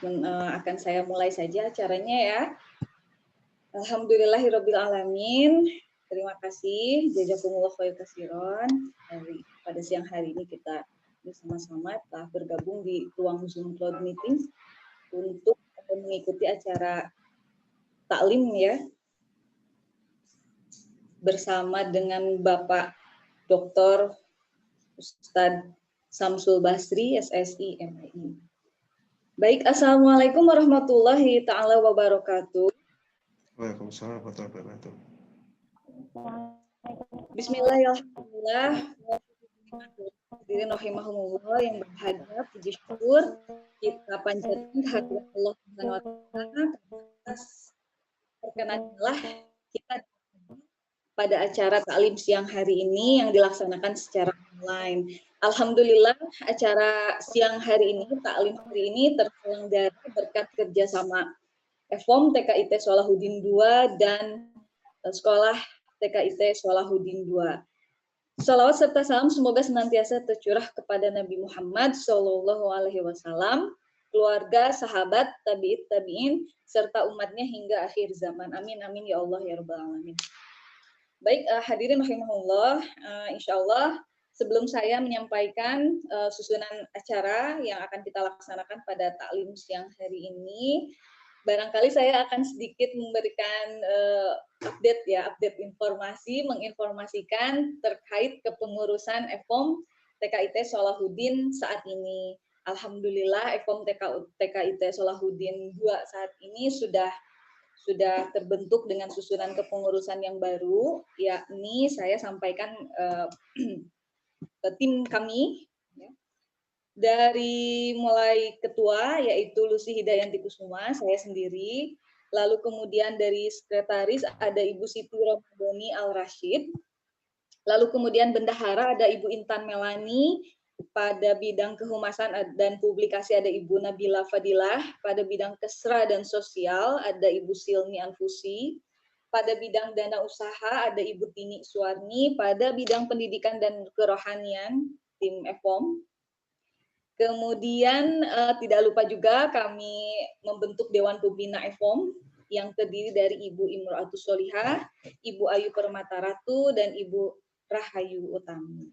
akan saya mulai saja acaranya ya. Alhamdulillahirabbil alamin. Terima kasih jazakumullah khairan katsiran. Pada siang hari ini kita bersama-sama telah bergabung di ruang Zoom Cloud Meeting untuk mengikuti acara taklim ya bersama dengan Bapak Dr. Ustadz Samsul Basri, SSI, MAI. Baik, Assalamualaikum warahmatullahi ta'ala wabarakatuh. Waalaikumsalam warahmatullahi wabarakatuh. Bismillahirrahmanirrahim. Hadirin rahimahumullah yang berbahagia, puji syukur kita panjatkan kehadirat Allah Subhanahu wa taala atas perkenanlah kita pada acara taklim siang hari ini yang dilaksanakan secara online. Alhamdulillah acara siang hari ini, taklim hari ini terselenggara berkat kerjasama FOM TKIT Sholahuddin II dan Sekolah TKIT Sholahuddin II. Salawat serta salam semoga senantiasa tercurah kepada Nabi Muhammad SAW, keluarga, sahabat, tabi'in, serta umatnya hingga akhir zaman. Amin, amin, ya Allah, ya Rabbal Alamin. Baik, hadirin rahimahullah, insya Allah sebelum saya menyampaikan susunan acara yang akan kita laksanakan pada taklim siang hari ini, barangkali saya akan sedikit memberikan update informasi, menginformasikan terkait kepengurusan FOM TKIT Sholahuddin saat ini. Alhamdulillah FOM TKIT Sholahuddin 2 saat ini sudah terbentuk dengan susunan kepengurusan yang baru, yakni saya sampaikan tim kami ya. Dari mulai ketua yaitu Lucy Hidayanti Kusuma, saya sendiri, lalu kemudian dari sekretaris ada Ibu Siti Ramadhani Al-Rashid, lalu kemudian bendahara ada Ibu Intan Melani, pada bidang kehumasan dan publikasi ada Ibu Nabila Fadilah, pada bidang kesra dan sosial ada Ibu Silmi Anfusi, pada bidang dana usaha ada Ibu Tini Suwarni, pada bidang pendidikan dan kerohanian tim FOM. Kemudian tidak lupa juga kami membentuk Dewan Pembina FOM yang terdiri dari Ibu Imro'atus Solihah, Ibu Ayu Permata Ratu, dan Ibu Rahayu Utami.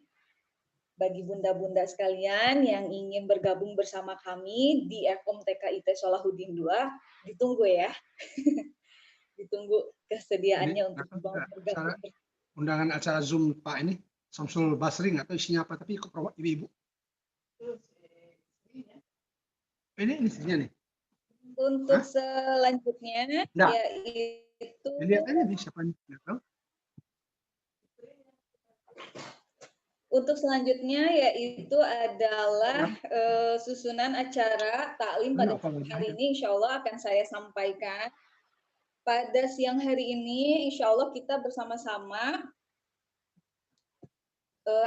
Bagi bunda-bunda sekalian yang ingin bergabung bersama kami di FOM TKIT Sholahuddin 2, ditunggu ya. Ditunggu kesediaannya ini, untuk bergabung. Undangan acara Zoom Pak ini, Samsul Basri, nggak tahu isinya apa, tapi ikut ibu-ibu. Ini isinya nih. Untuk selanjutnya, yaitu... Lihat aja nih, siapa yang nggak tahu. Untuk selanjutnya yaitu adalah susunan acara taklim pada hari ini, insya Allah akan saya sampaikan. Pada siang hari ini, insya Allah kita bersama-sama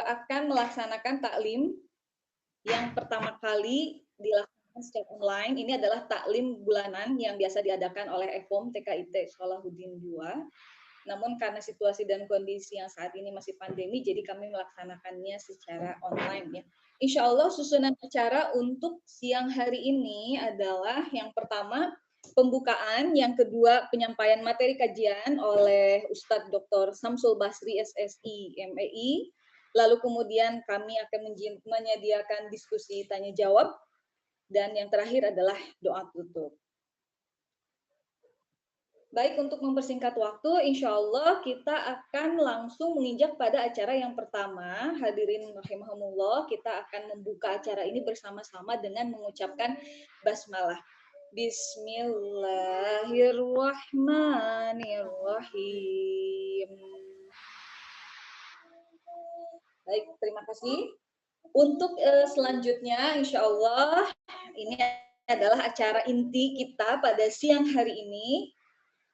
akan melaksanakan taklim yang pertama kali dilaksanakan secara online. Ini adalah taklim bulanan yang biasa diadakan oleh FOM TKIT Sholahuddin 2. Namun karena situasi dan kondisi yang saat ini masih pandemi, jadi kami melaksanakannya secara online ya. Insya Allah susunan acara untuk siang hari ini adalah yang pertama pembukaan, yang kedua penyampaian materi kajian oleh Ustadz Dr. Samsul Basri SSI MAI, lalu kemudian kami akan menyediakan diskusi tanya jawab, dan yang terakhir adalah doa tutup. Baik, untuk mempersingkat waktu, insya Allah kita akan langsung menginjak pada acara yang pertama. Hadirin rahimahumullah, kita akan membuka acara ini bersama-sama dengan mengucapkan basmalah. Bismillahirrahmanirrahim. Baik, terima kasih. Untuk selanjutnya, insya Allah, ini adalah acara inti kita pada siang hari ini,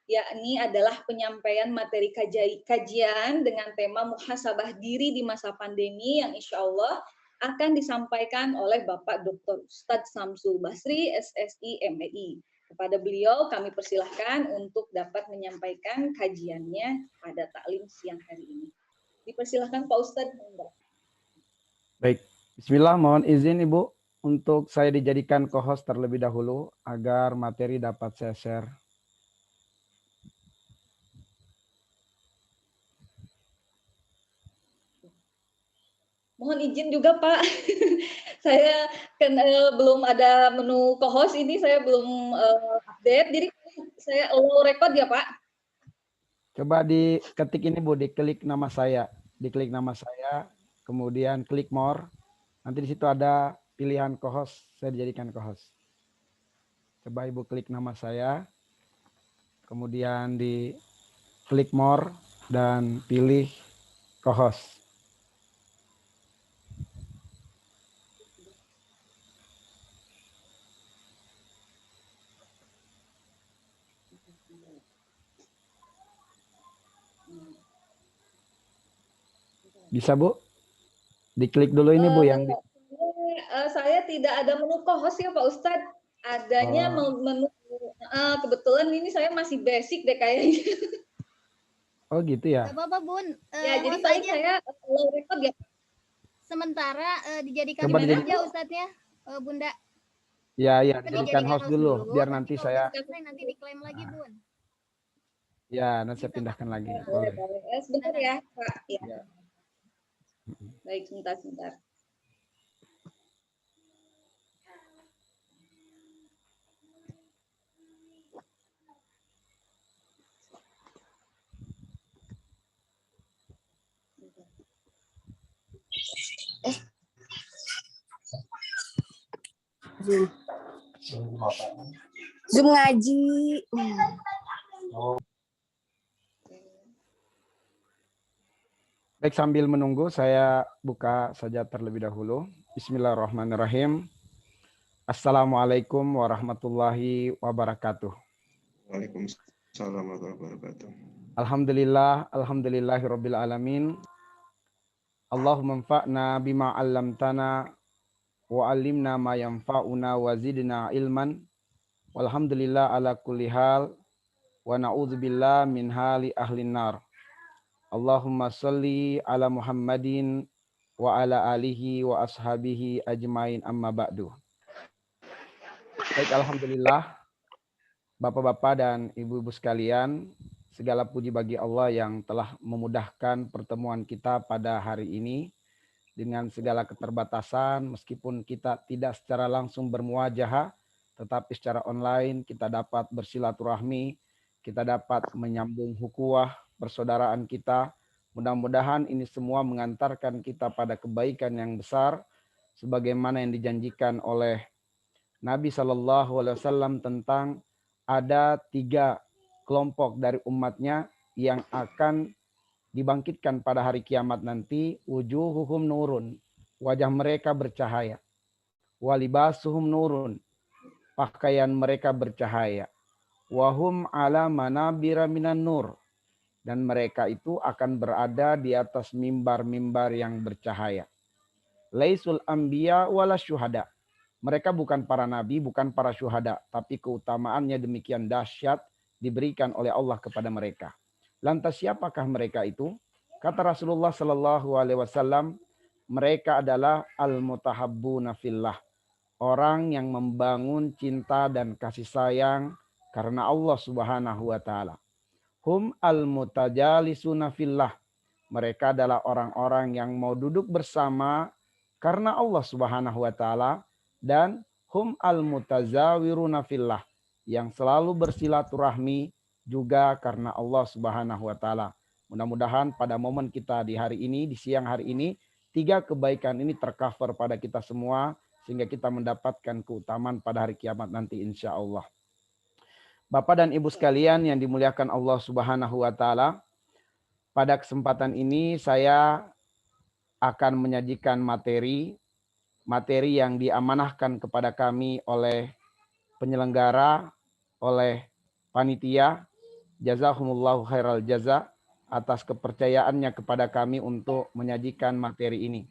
yakni adalah penyampaian materi kajian dengan tema muhasabah diri di masa pandemi yang insya Allah akan disampaikan oleh Bapak Dr. Ustadz Samsul Basri SSI MAI. Kepada beliau kami persilahkan untuk dapat menyampaikan kajiannya pada taklim siang hari ini. Dipersilahkan Pak Ustadz. Baik, bismillah, mohon izin Ibu untuk saya dijadikan co-host terlebih dahulu agar materi dapat saya share. Mohon izin juga Pak, saya kan belum ada menu co-host ini, saya belum update, jadi saya allow record ya Pak. Coba diketik ini Bu, diklik nama saya, kemudian klik more. Nanti di situ ada pilihan co-host, saya dijadikan co-host. Coba Ibu klik nama saya, kemudian di klik more dan pilih co-host. Bisa Bu? Diklik dulu ini Bu yang saya tidak ada menu co-host ya Pak Ustadz. Adanya menu kebetulan ini saya masih basic deh kayaknya. Oh gitu ya. Gak apa-apa Bun. Ya jadi paling saya allow record ya. Sementara dijadikan Coba host dijadikan. aja Ustadznya, Bunda. Ya, dijadikan host dulu, biar nanti saya. Nanti diklaim lagi Bun. Ya, nanti saya pindahkan lagi. Boleh. Sebentar ya Pak. Ya. Baik, sebentar. Zoom ngaji. Baik, sambil menunggu saya buka saja terlebih dahulu. Bismillahirrahmanirrahim. Assalamualaikum warahmatullahi wabarakatuh. Waalaikumsalam warahmatullahi wabarakatuh. Alhamdulillahirabbil alamin. Allahumma anfa'na bima 'allamtana wa 'allimna ma yanfa'una wa zidna ilman. Walhamdulillah ala kulli hal wa na'udzubillah min hali ahlin nar. Allahumma salli ala Muhammadin wa ala alihi wa ashabihi ajmain amma ba'du. Baik, alhamdulillah Bapak-bapak dan Ibu-ibu sekalian, segala puji bagi Allah yang telah memudahkan pertemuan kita pada hari ini dengan segala keterbatasan, meskipun kita tidak secara langsung bermuajahah, tetapi secara online kita dapat bersilaturahmi, kita dapat menyambung ukhuwah persaudaraan kita. Mudah-mudahan ini semua mengantarkan kita pada kebaikan yang besar sebagaimana yang dijanjikan oleh Nabi SAW tentang ada 3 kelompok dari umatnya yang akan dibangkitkan pada hari kiamat nanti. Wujuhuhum nurun, wajah mereka bercahaya. Walibasuhum nurun, pakaian mereka bercahaya. Wahum ala manabira minan nur, dan mereka itu akan berada di atas mimbar-mimbar yang bercahaya. Laisul anbiya wala syuhada. Mereka bukan para nabi, bukan para syuhada, tapi keutamaannya demikian dahsyat diberikan oleh Allah kepada mereka. Lantas siapakah mereka itu? Kata Rasulullah sallallahu alaihi wasallam, mereka adalah al-mutahabbuna fillah. Orang yang membangun cinta dan kasih sayang karena Allah Subhanahu wa taala. Hum al-mutajalisuna fillah. Mereka adalah orang-orang yang mau duduk bersama karena Allah Subhanahu wa taala, dan hum al-mutazawiruna fillah, yang selalu bersilaturahmi juga karena Allah Subhanahu wa taala. Mudah-mudahan pada momen kita di hari ini, di siang hari ini, 3 kebaikan ini tercover pada kita semua sehingga kita mendapatkan keutamaan pada hari kiamat nanti insya Allah. Bapak dan Ibu sekalian yang dimuliakan Allah Subhanahu wa taala, pada kesempatan ini saya akan menyajikan materi yang diamanahkan kepada kami oleh penyelenggara, oleh panitia. Jazakumullahu khairal jaza atas kepercayaannya kepada kami untuk menyajikan materi ini.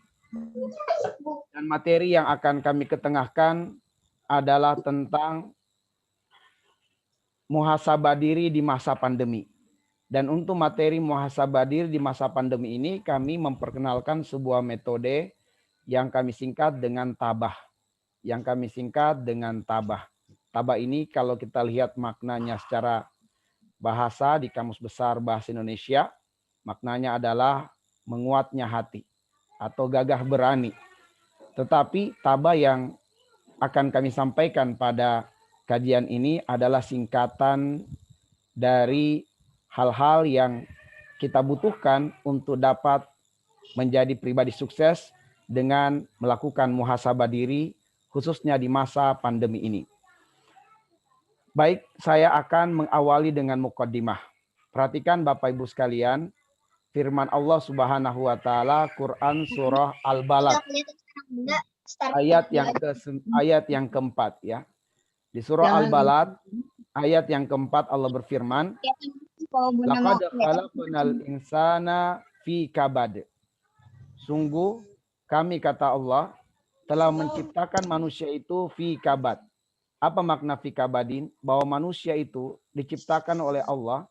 Dan materi yang akan kami ketengahkan adalah tentang muhasabah diri di masa pandemi. Dan untuk materi muhasabah diri di masa pandemi ini, kami memperkenalkan sebuah metode yang kami singkat dengan tabah. yang kami singkat dengan tabah. Tabah ini kalau kita lihat maknanya secara bahasa di Kamus Besar Bahasa Indonesia, maknanya adalah menguatnya hati atau gagah berani. Tetapi tabah yang akan kami sampaikan pada kajian ini adalah singkatan dari hal-hal yang kita butuhkan untuk dapat menjadi pribadi sukses dengan melakukan muhasabah diri, khususnya di masa pandemi ini. Baik, saya akan mengawali dengan muqaddimah. Perhatikan Bapak Ibu sekalian, firman Allah Subhanahu wa taala Quran surah Al-Balad ayat yang keempat ya. Di surah Al-Balad ayat yang keempat Allah berfirman, laqad khalaqnal insana fi kabad. Sungguh kami kata Allah telah menciptakan manusia itu fi kabad. Apa makna fi kabadin? Bahwa manusia itu diciptakan oleh Allah,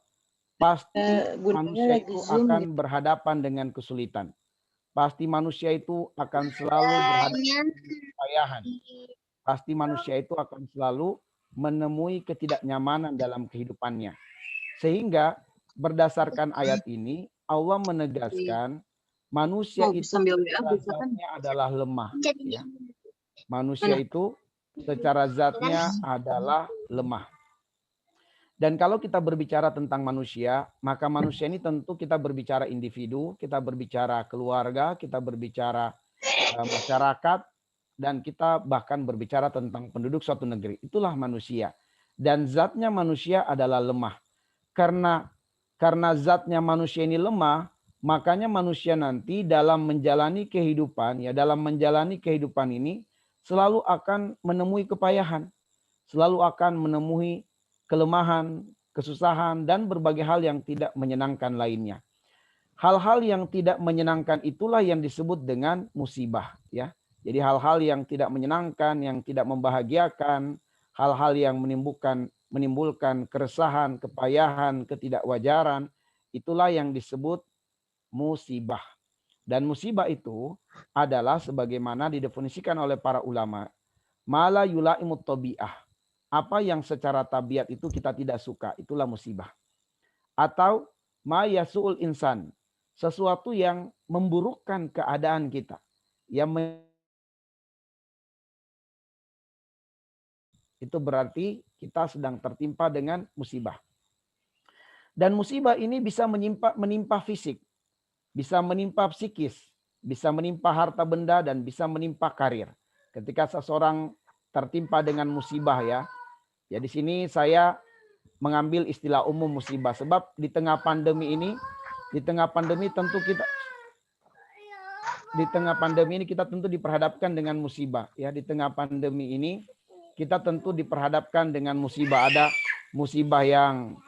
pasti manusia itu akan berhadapan dengan kesulitan. Pasti manusia itu akan selalu berhadapan dengan kepayahan. Pasti manusia itu akan selalu menemui ketidaknyamanan dalam kehidupannya. Sehingga berdasarkan ayat ini, Allah menegaskan manusia itu secara zatnya adalah lemah. Ya. Manusia itu secara zatnya adalah lemah. Dan kalau kita berbicara tentang manusia, maka manusia ini tentu kita berbicara individu, kita berbicara keluarga, kita berbicara masyarakat, dan kita bahkan berbicara tentang penduduk suatu negeri. Itulah manusia. Dan zatnya manusia adalah lemah. Karena zatnya manusia ini lemah, makanya manusia nanti dalam menjalani kehidupan, ya dalam menjalani kehidupan ini selalu akan menemui kepayahan, selalu akan menemui kelemahan, kesusahan, dan berbagai hal yang tidak menyenangkan lainnya. Hal-hal yang tidak menyenangkan itulah yang disebut dengan musibah. Ya. Jadi hal-hal yang tidak menyenangkan, yang tidak membahagiakan, hal-hal yang menimbulkan keresahan, kepayahan, ketidakwajaran, itulah yang disebut musibah. Dan musibah itu adalah sebagaimana didefinisikan oleh para ulama, mala yulaimut tabi'ah. Apa yang secara tabiat itu kita tidak suka, itulah musibah. Atau ma yasu'ul insan, sesuatu yang memburukkan keadaan kita. Itu berarti kita sedang tertimpa dengan musibah. Dan musibah ini bisa menimpa fisik, bisa menimpa psikis, bisa menimpa harta benda, dan bisa menimpa karir. Ketika seseorang tertimpa dengan musibah ya di sini saya mengambil istilah umum musibah sebab di tengah pandemi ini tentu kita tentu diperhadapkan dengan musibah ya. Di tengah pandemi ini kita tentu diperhadapkan dengan musibah. Ada musibah yang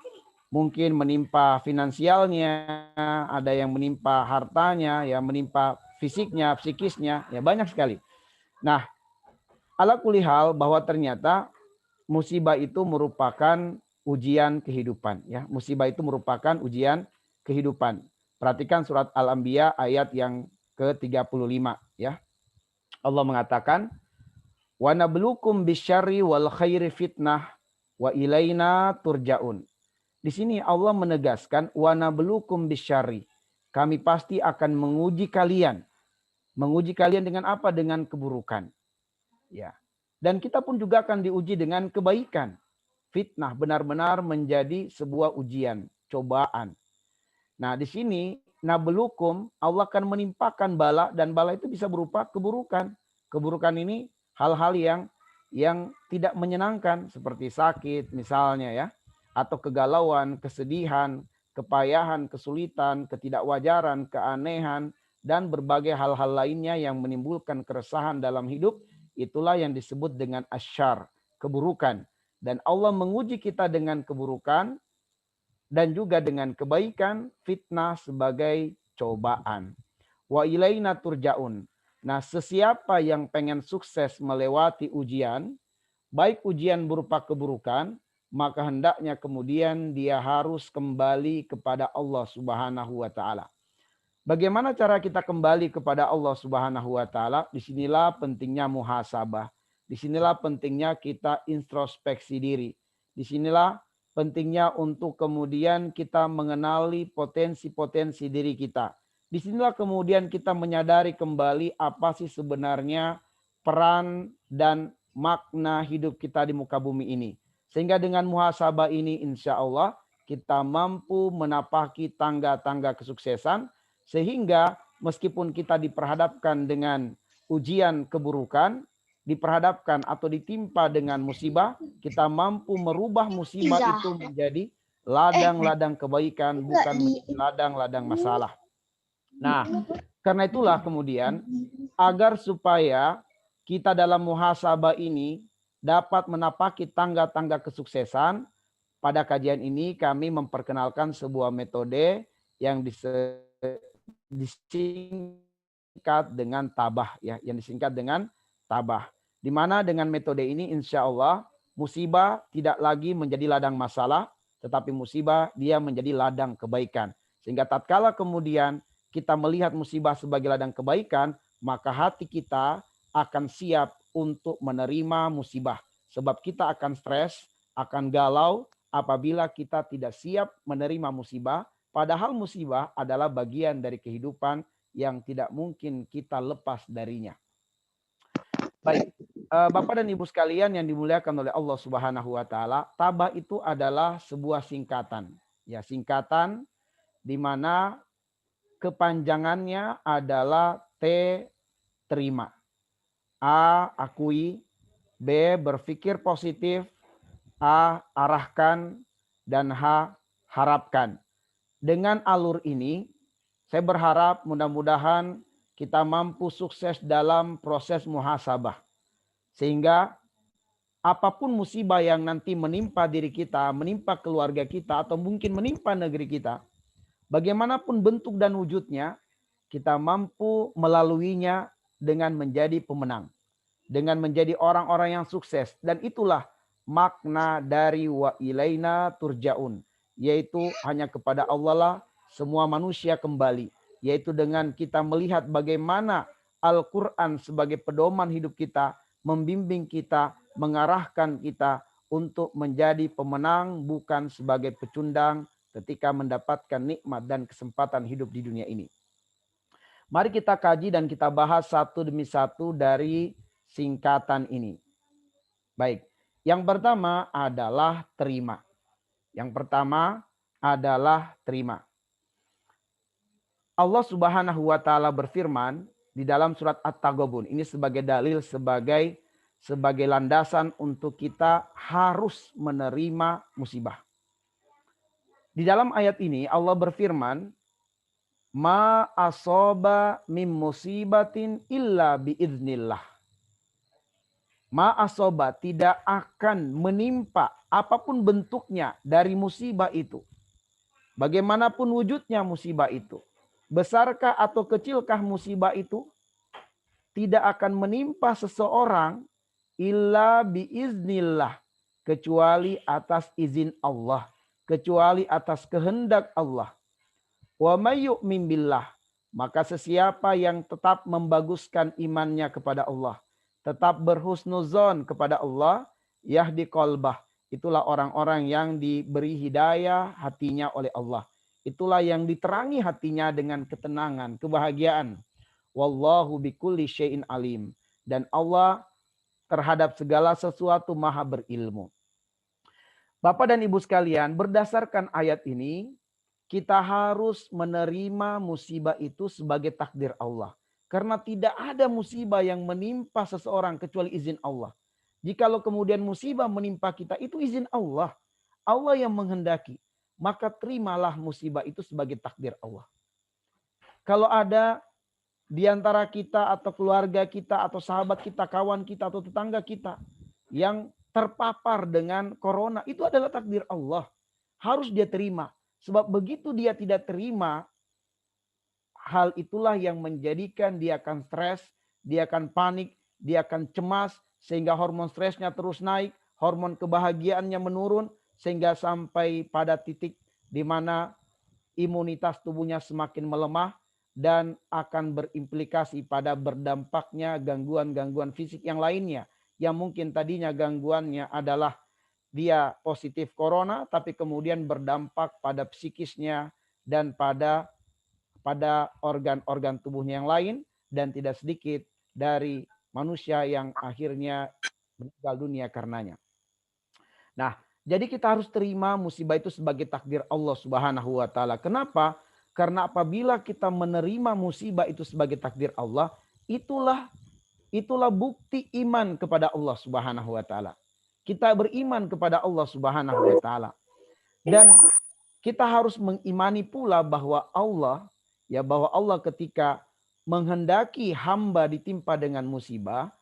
mungkin menimpa finansialnya, ada yang menimpa hartanya, ya menimpa fisiknya, psikisnya, ya banyak sekali. Nah, ala kulli hal bahwa ternyata musibah itu merupakan ujian kehidupan. Ya, musibah itu merupakan ujian kehidupan. Perhatikan surat Al-Anbiya ayat yang ke-35. Ya, Allah mengatakan, wa nabluukum bisyarri wal khairi fitnah wa ilaina turja'un. Di sini Allah menegaskan wa nabluukum bisyarri. Kami pasti akan menguji kalian. Menguji kalian dengan apa? Dengan keburukan. Ya. Dan kita pun juga akan diuji dengan kebaikan. Fitnah benar-benar menjadi sebuah ujian, cobaan. Nah, di sini nabluukum, Allah akan menimpakan bala, dan bala itu bisa berupa keburukan. Keburukan ini hal-hal yang tidak menyenangkan seperti sakit misalnya ya, atau kegalauan, kesedihan, kepayahan, kesulitan, ketidakwajaran, keanehan, dan berbagai hal-hal lainnya yang menimbulkan keresahan dalam hidup. Itulah yang disebut dengan asyar, keburukan. Dan Allah menguji kita dengan keburukan dan juga dengan kebaikan, fitnah sebagai cobaan. Wa ilaina turja'un. Nah, sesiapa yang pengen sukses melewati ujian, baik ujian berupa keburukan, maka hendaknya kemudian dia harus kembali kepada Allah Subhanahu wa taala. Bagaimana cara kita kembali kepada Allah Subhanahu wa taala? Disinilah pentingnya muhasabah. Disinilah pentingnya kita introspeksi diri. Disinilah pentingnya untuk kemudian kita mengenali potensi-potensi diri kita. Disinilah kemudian kita menyadari kembali apa sih sebenarnya peran dan makna hidup kita di muka bumi ini. Sehingga dengan muhasabah ini insya Allah kita mampu menapaki tangga-tangga kesuksesan. Sehingga meskipun kita diperhadapkan dengan ujian keburukan, diperhadapkan atau ditimpa dengan musibah, kita mampu merubah musibah itu menjadi ladang-ladang kebaikan, bukan menjadi ladang-ladang masalah. Nah, karena itulah kemudian agar supaya kita dalam muhasabah ini dapat menapaki tangga-tangga kesuksesan, pada kajian ini kami memperkenalkan sebuah metode yang disingkat dengan tabah, ya, yang disingkat dengan tabah. Di mana dengan metode ini insya Allah musibah tidak lagi menjadi ladang masalah, tetapi musibah dia menjadi ladang kebaikan. Sehingga tatkala kemudian kita melihat musibah sebagai ladang kebaikan, maka hati kita akan siap untuk menerima musibah. Sebab kita akan stres, akan galau apabila kita tidak siap menerima musibah. Padahal musibah adalah bagian dari kehidupan yang tidak mungkin kita lepas darinya. Baik, Bapak dan Ibu sekalian yang dimuliakan oleh Allah Subhanahu wa taala, tabah itu adalah sebuah singkatan. Ya, singkatan di mana kepanjangannya adalah T, terima. A, akui. B, berpikir positif. A, arahkan. Dan H, harapkan. Dengan alur ini, saya berharap mudah-mudahan kita mampu sukses dalam proses muhasabah. Sehingga apapun musibah yang nanti menimpa diri kita, menimpa keluarga kita, atau mungkin menimpa negeri kita, bagaimanapun bentuk dan wujudnya, kita mampu melaluinya dengan menjadi pemenang. Dengan menjadi orang-orang yang sukses. Dan itulah makna dari wa ilaina turja'un. Yaitu hanya kepada Allah lah semua manusia kembali. Yaitu dengan kita melihat bagaimana Al-Quran sebagai pedoman hidup kita, membimbing kita, mengarahkan kita untuk menjadi pemenang bukan sebagai pecundang ketika mendapatkan nikmat dan kesempatan hidup di dunia ini. Mari kita kaji dan kita bahas satu demi satu dari singkatan ini. Baik, yang pertama adalah terima. Yang pertama adalah terima. Allah Subhanahu wa taala berfirman di dalam surat At-Taghabun. Ini sebagai dalil, sebagai landasan untuk kita harus menerima musibah. Di dalam ayat ini Allah berfirman, ma asoba mim musibatin illa biiznillah. Ma asoba, tidak akan menimpa apapun bentuknya dari musibah itu. Bagaimanapun wujudnya musibah itu. Besarkah atau kecilkah musibah itu, tidak akan menimpa seseorang illa biiznillah, kecuali atas izin Allah, kecuali atas kehendak Allah. Wa may yu'min billah, maka sesiapa yang tetap membaguskan imannya kepada Allah, tetap berhusnuzon kepada Allah, yahdi qalbah, itulah orang-orang yang diberi hidayah hatinya oleh Allah. Itulah yang diterangi hatinya dengan ketenangan, kebahagiaan. Wallahu bikulli syai'in alim. Dan Allah terhadap segala sesuatu maha berilmu. Bapak dan Ibu sekalian, berdasarkan ayat ini, kita harus menerima musibah itu sebagai takdir Allah. Karena tidak ada musibah yang menimpa seseorang kecuali izin Allah. Jikalau kemudian musibah menimpa kita, itu izin Allah. Allah yang menghendaki. Maka terimalah musibah itu sebagai takdir Allah. Kalau ada di antara kita atau keluarga kita atau sahabat kita, kawan kita atau tetangga kita yang terpapar dengan corona, itu adalah takdir Allah. Harus dia terima. Sebab begitu dia tidak terima, hal itulah yang menjadikan dia akan stres, dia akan panik, dia akan cemas, sehingga hormon stresnya terus naik, hormon kebahagiaannya menurun, sehingga sampai pada titik di mana imunitas tubuhnya semakin melemah dan akan berimplikasi pada berdampaknya gangguan-gangguan fisik yang lainnya yang mungkin tadinya gangguannya adalah dia positif corona, tapi kemudian berdampak pada psikisnya dan pada organ-organ tubuhnya yang lain, dan tidak sedikit dari manusia yang akhirnya meninggal dunia karenanya. Nah, jadi kita harus terima musibah itu sebagai takdir Allah Subhanahu wa taala. Kenapa? Karena apabila kita menerima musibah itu sebagai takdir Allah, itulah bukti iman kepada Allah Subhanahu wa taala. Kita beriman kepada Allah Subhanahu wa taala. Dan kita harus mengimani pula bahwa Allah ketika menghendaki hamba ditimpa dengan musibah,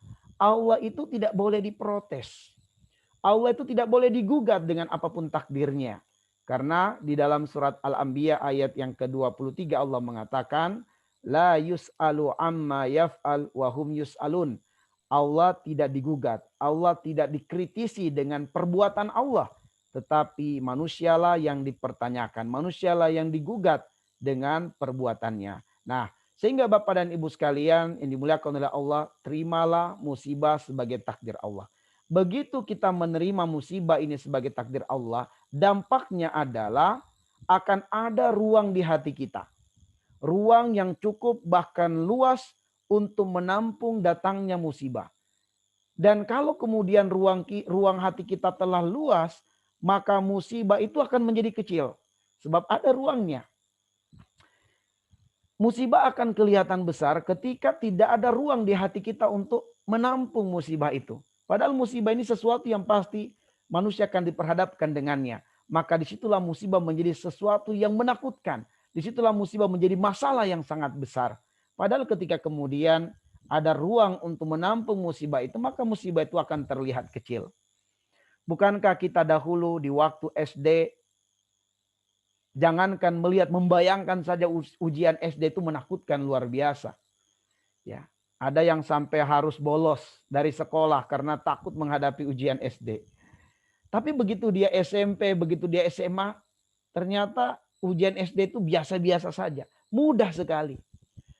Allah itu tidak boleh diprotes. Allah itu tidak boleh digugat dengan apapun takdirnya. Karena di dalam surat Al-Anbiya ayat yang ke-23 Allah mengatakan, la yus'alu amma yaf'al wa hum yus'alun. Allah tidak digugat, Allah tidak dikritisi dengan perbuatan Allah, tetapi manusialah yang dipertanyakan, manusialah yang digugat dengan perbuatannya. Nah, sehingga Bapak dan Ibu sekalian yang dimuliakan oleh Allah, terimalah musibah sebagai takdir Allah. Begitu kita menerima musibah ini sebagai takdir Allah, dampaknya adalah akan ada ruang di hati kita. Ruang yang cukup bahkan luas untuk menampung datangnya musibah. Dan kalau kemudian ruang hati kita telah luas, maka musibah itu akan menjadi kecil. Sebab ada ruangnya. Musibah akan kelihatan besar ketika tidak ada ruang di hati kita untuk menampung musibah itu. Padahal musibah ini sesuatu yang pasti manusia akan diperhadapkan dengannya. Maka disitulah musibah menjadi sesuatu yang menakutkan. Disitulah musibah menjadi masalah yang sangat besar. Padahal ketika kemudian ada ruang untuk menampung musibah itu, maka musibah itu akan terlihat kecil. Bukankah kita dahulu di waktu SD, jangankan melihat, membayangkan saja ujian SD itu menakutkan luar biasa. Ya. Ada yang sampai harus bolos dari sekolah karena takut menghadapi ujian SD. Tapi begitu dia SMP, begitu dia SMA, ternyata ujian SD itu biasa-biasa saja. Mudah sekali.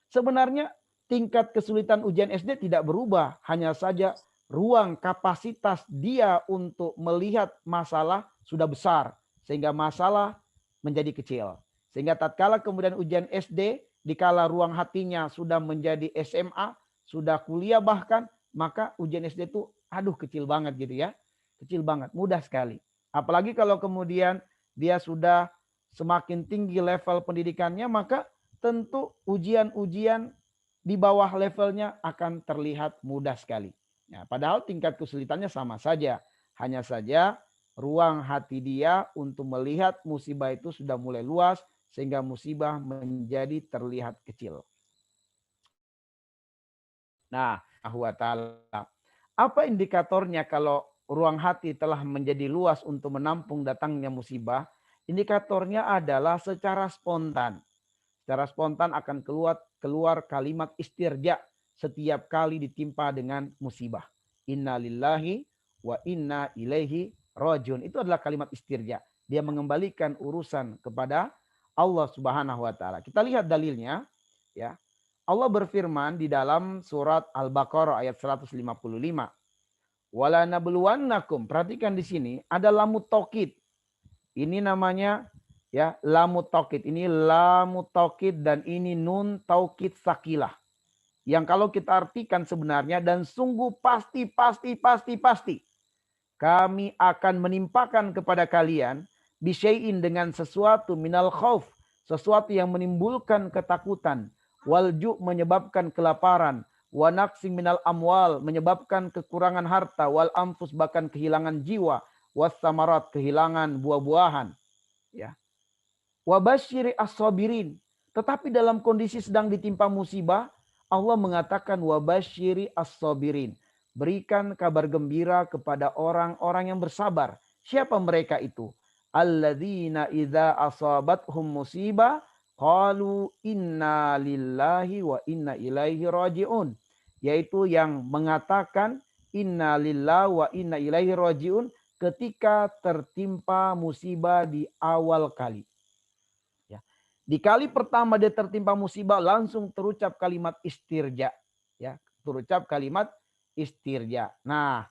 Sebenarnya tingkat kesulitan ujian SD tidak berubah. Hanya saja ruang kapasitas dia untuk melihat masalah sudah besar. Sehingga masalah menjadi kecil. Sehingga tatkala kemudian ujian SD, dikala ruang hatinya sudah menjadi SMA, sudah kuliah bahkan, maka ujian SD itu kecil banget gitu ya. Kecil banget, mudah sekali. Apalagi kalau kemudian dia sudah semakin tinggi level pendidikannya, maka tentu ujian-ujian di bawah levelnya akan terlihat mudah sekali. Ya, padahal tingkat kesulitannya sama saja. Hanya saja ruang hati dia untuk melihat musibah itu sudah mulai luas, sehingga musibah menjadi terlihat kecil. Nah, apa indikatornya kalau ruang hati telah menjadi luas untuk menampung datangnya musibah? Indikatornya adalah secara spontan. Secara spontan akan keluar kalimat istirja setiap kali ditimpa dengan musibah. Inna lillahi wa inna ilaihi rajiun. Itu adalah kalimat istirja. Dia mengembalikan urusan kepada Allah Subhanahu wa taala. Kita lihat dalilnya, ya. Allah berfirman di dalam surat Al-Baqarah ayat 155. Wala nabluwannakum. Perhatikan di sini ada lamu taukid. Ini namanya ya lamu taukid. Ini lamu taukid dan ini nun taukid sakilah. Yang kalau kita artikan sebenarnya dan sungguh pasti. Kami akan menimpakan kepada kalian bisyai'in dengan sesuatu minal khauf. Sesuatu yang menimbulkan ketakutan. Walju menyebabkan kelaparan, wa naqsim minal amwal menyebabkan kekurangan harta, wal anfus bahkan kehilangan jiwa, was samarat kehilangan buah-buahan. Ya. Wa basyiri as-sabirin. Tetapi dalam kondisi sedang ditimpa musibah, Allah mengatakan wa basyiri as-sabirin. Berikan kabar gembira kepada orang-orang yang bersabar. Siapa mereka itu? Alladzina idza asabathum musibah qalu inna lillahi wa inna ilaihi raji'un. Yaitu yang mengatakan inna lillahi wa inna ilaihi raji'un ketika tertimpa musibah di awal kali. Ya. Di kali pertama dia tertimpa musibah langsung terucap kalimat istirja. Ya, terucap kalimat istirja. Nah,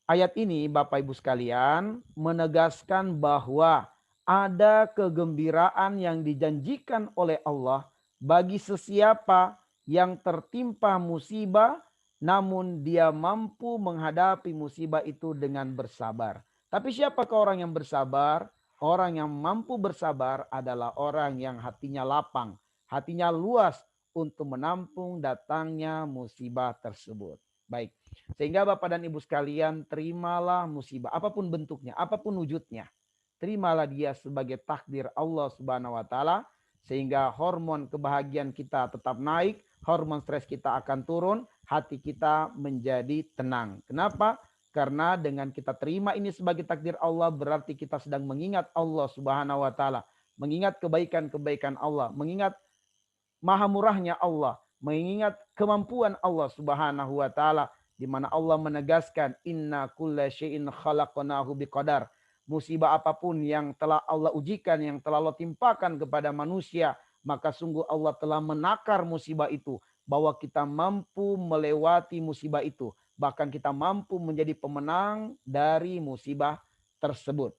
ayat ini Bapak Ibu sekalian menegaskan bahwa ada kegembiraan yang dijanjikan oleh Allah bagi sesiapa yang tertimpa musibah namun dia mampu menghadapi musibah itu dengan bersabar. Tapi siapakah orang yang bersabar? Orang yang mampu bersabar adalah orang yang hatinya lapang, hatinya luas untuk menampung datangnya musibah tersebut. Baik, sehingga Bapak dan Ibu sekalian terimalah musibah apapun bentuknya, apapun wujudnya. Terimalah dia sebagai takdir Allah Subhanahu wa taala sehingga hormon kebahagiaan kita tetap naik, hormon stres kita akan turun, hati kita menjadi tenang. Kenapa? Karena dengan kita terima ini sebagai takdir Allah berarti kita sedang mengingat Allah Subhanahu wa taala, mengingat kebaikan-kebaikan Allah, mengingat maha murahnya Allah, mengingat kemampuan Allah Subhanahu wa taala di mana Allah menegaskan inna kulla syai'in khalaqnahu biqadar. Musibah apapun yang telah Allah ujikan, yang telah Allah timpakan kepada manusia, maka sungguh Allah telah menakar musibah itu bahwa kita mampu melewati musibah itu, bahkan kita mampu menjadi pemenang dari musibah tersebut.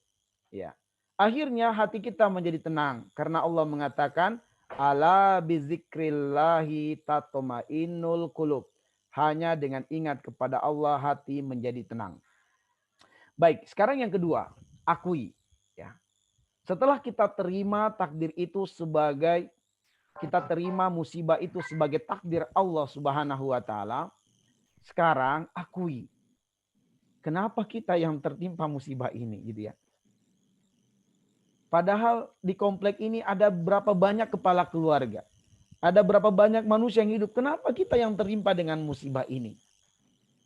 Ya. Akhirnya hati kita menjadi tenang karena Allah mengatakan ala bizikrillahi tatma'innul qulub. Hanya dengan ingat kepada Allah hati menjadi tenang. Baik, sekarang yang kedua, akui. Ya. Setelah kita terima takdir itu sebagai, kita terima musibah itu sebagai takdir Allah Subhanahu wa taala, sekarang akui. Kenapa kita yang tertimpa musibah ini gitu ya? Padahal di komplek ini ada berapa banyak kepala keluarga. Ada berapa banyak manusia yang hidup. Kenapa kita yang tertimpa dengan musibah ini?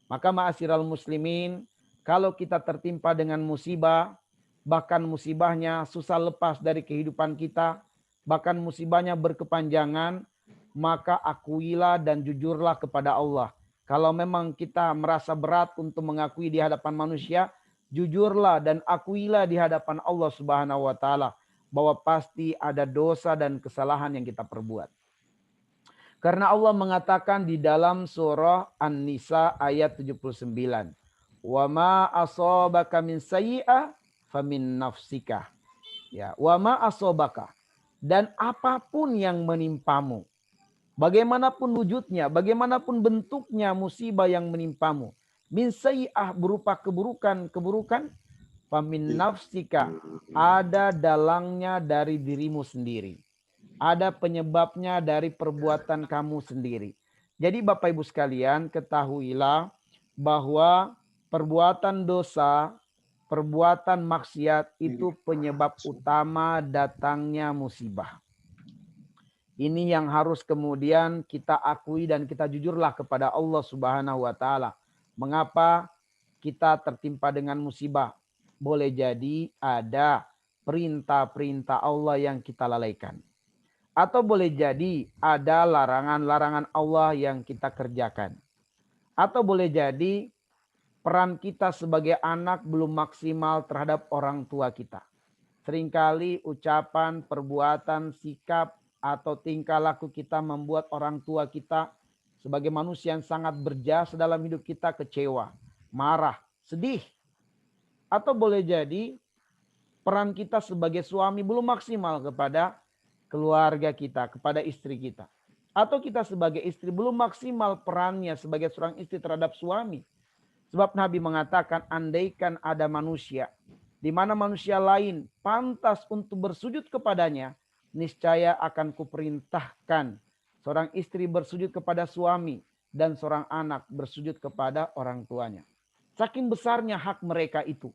Maka ma'asyiral muslimin, kalau kita tertimpa dengan musibah, bahkan musibahnya susah lepas dari kehidupan kita, bahkan musibahnya berkepanjangan, maka akuilah dan jujurlah kepada Allah. Kalau memang kita merasa berat untuk mengakui di hadapan manusia, jujurlah dan akuilah di hadapan Allah Subhanahu wa taala bahwa pasti ada dosa dan kesalahan yang kita perbuat. Karena Allah mengatakan di dalam surah An-Nisa ayat 79, "Wa ma asabaka min sayyi'ah famin nafsika." Ya, "Wa ma asabaka." Dan apapun yang menimpamu, bagaimanapun wujudnya, bagaimanapun bentuknya musibah yang menimpamu, min sayyi'ah berupa keburukan, famin nafsika, ada dalangnya dari dirimu sendiri. Ada penyebabnya dari perbuatan kamu sendiri. Jadi Bapak Ibu sekalian, ketahuilah bahwa perbuatan dosa, perbuatan maksiat itu penyebab utama datangnya musibah. Ini yang harus kemudian kita akui dan kita jujurlah kepada Allah Subhanahu wa taala. Mengapa kita tertimpa dengan musibah? Boleh jadi ada perintah-perintah Allah yang kita lalaikan. Atau boleh jadi ada larangan-larangan Allah yang kita kerjakan. Atau boleh jadi peran kita sebagai anak belum maksimal terhadap orang tua kita. Seringkali ucapan, perbuatan, sikap, atau tingkah laku kita membuat orang tua kita sebagai manusia yang sangat berjasa dalam hidup kita kecewa, marah, sedih. Atau boleh jadi peran kita sebagai suami belum maksimal kepada keluarga kita, kepada istri kita. Atau kita sebagai istri belum maksimal perannya sebagai seorang istri terhadap suami. Sebab Nabi mengatakan andaikan ada manusia, di mana manusia lain pantas untuk bersujud kepadanya, niscaya akan kuperintahkan seorang istri bersujud kepada suami dan seorang anak bersujud kepada orang tuanya. Saking besarnya hak mereka itu.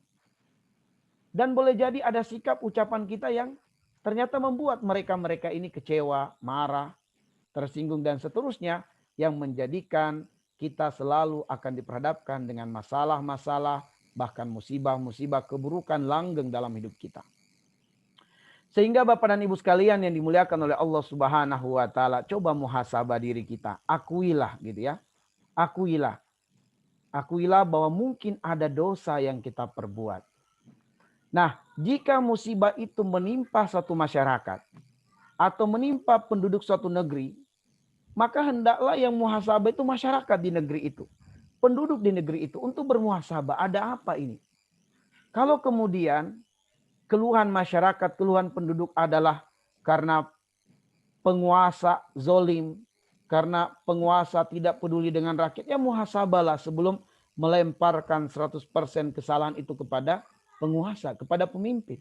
Dan boleh jadi ada sikap ucapan kita yang ternyata membuat mereka ini kecewa, marah, tersinggung dan seterusnya yang menjadikan kita selalu akan diperhadapkan dengan masalah-masalah, bahkan musibah-musibah keburukan langgeng dalam hidup kita. Sehingga Bapak dan Ibu sekalian yang dimuliakan oleh Allah Subhanahu wa taala, coba muhasabah diri kita. Akuilah gitu ya. Akuilah. Akuilah bahwa mungkin ada dosa yang kita perbuat. Nah, jika musibah itu menimpa suatu masyarakat atau menimpa penduduk suatu negeri, maka hendaklah yang muhasabah itu masyarakat di negeri itu. penduduk di negeri itu untuk bermuhasabah. Ada apa ini? Kalau kemudian keluhan masyarakat, keluhan penduduk adalah karena penguasa zolim, karena penguasa tidak peduli dengan rakyat, ya muhasabahlah sebelum melemparkan 100% kesalahan itu kepada penguasa, kepada pemimpin.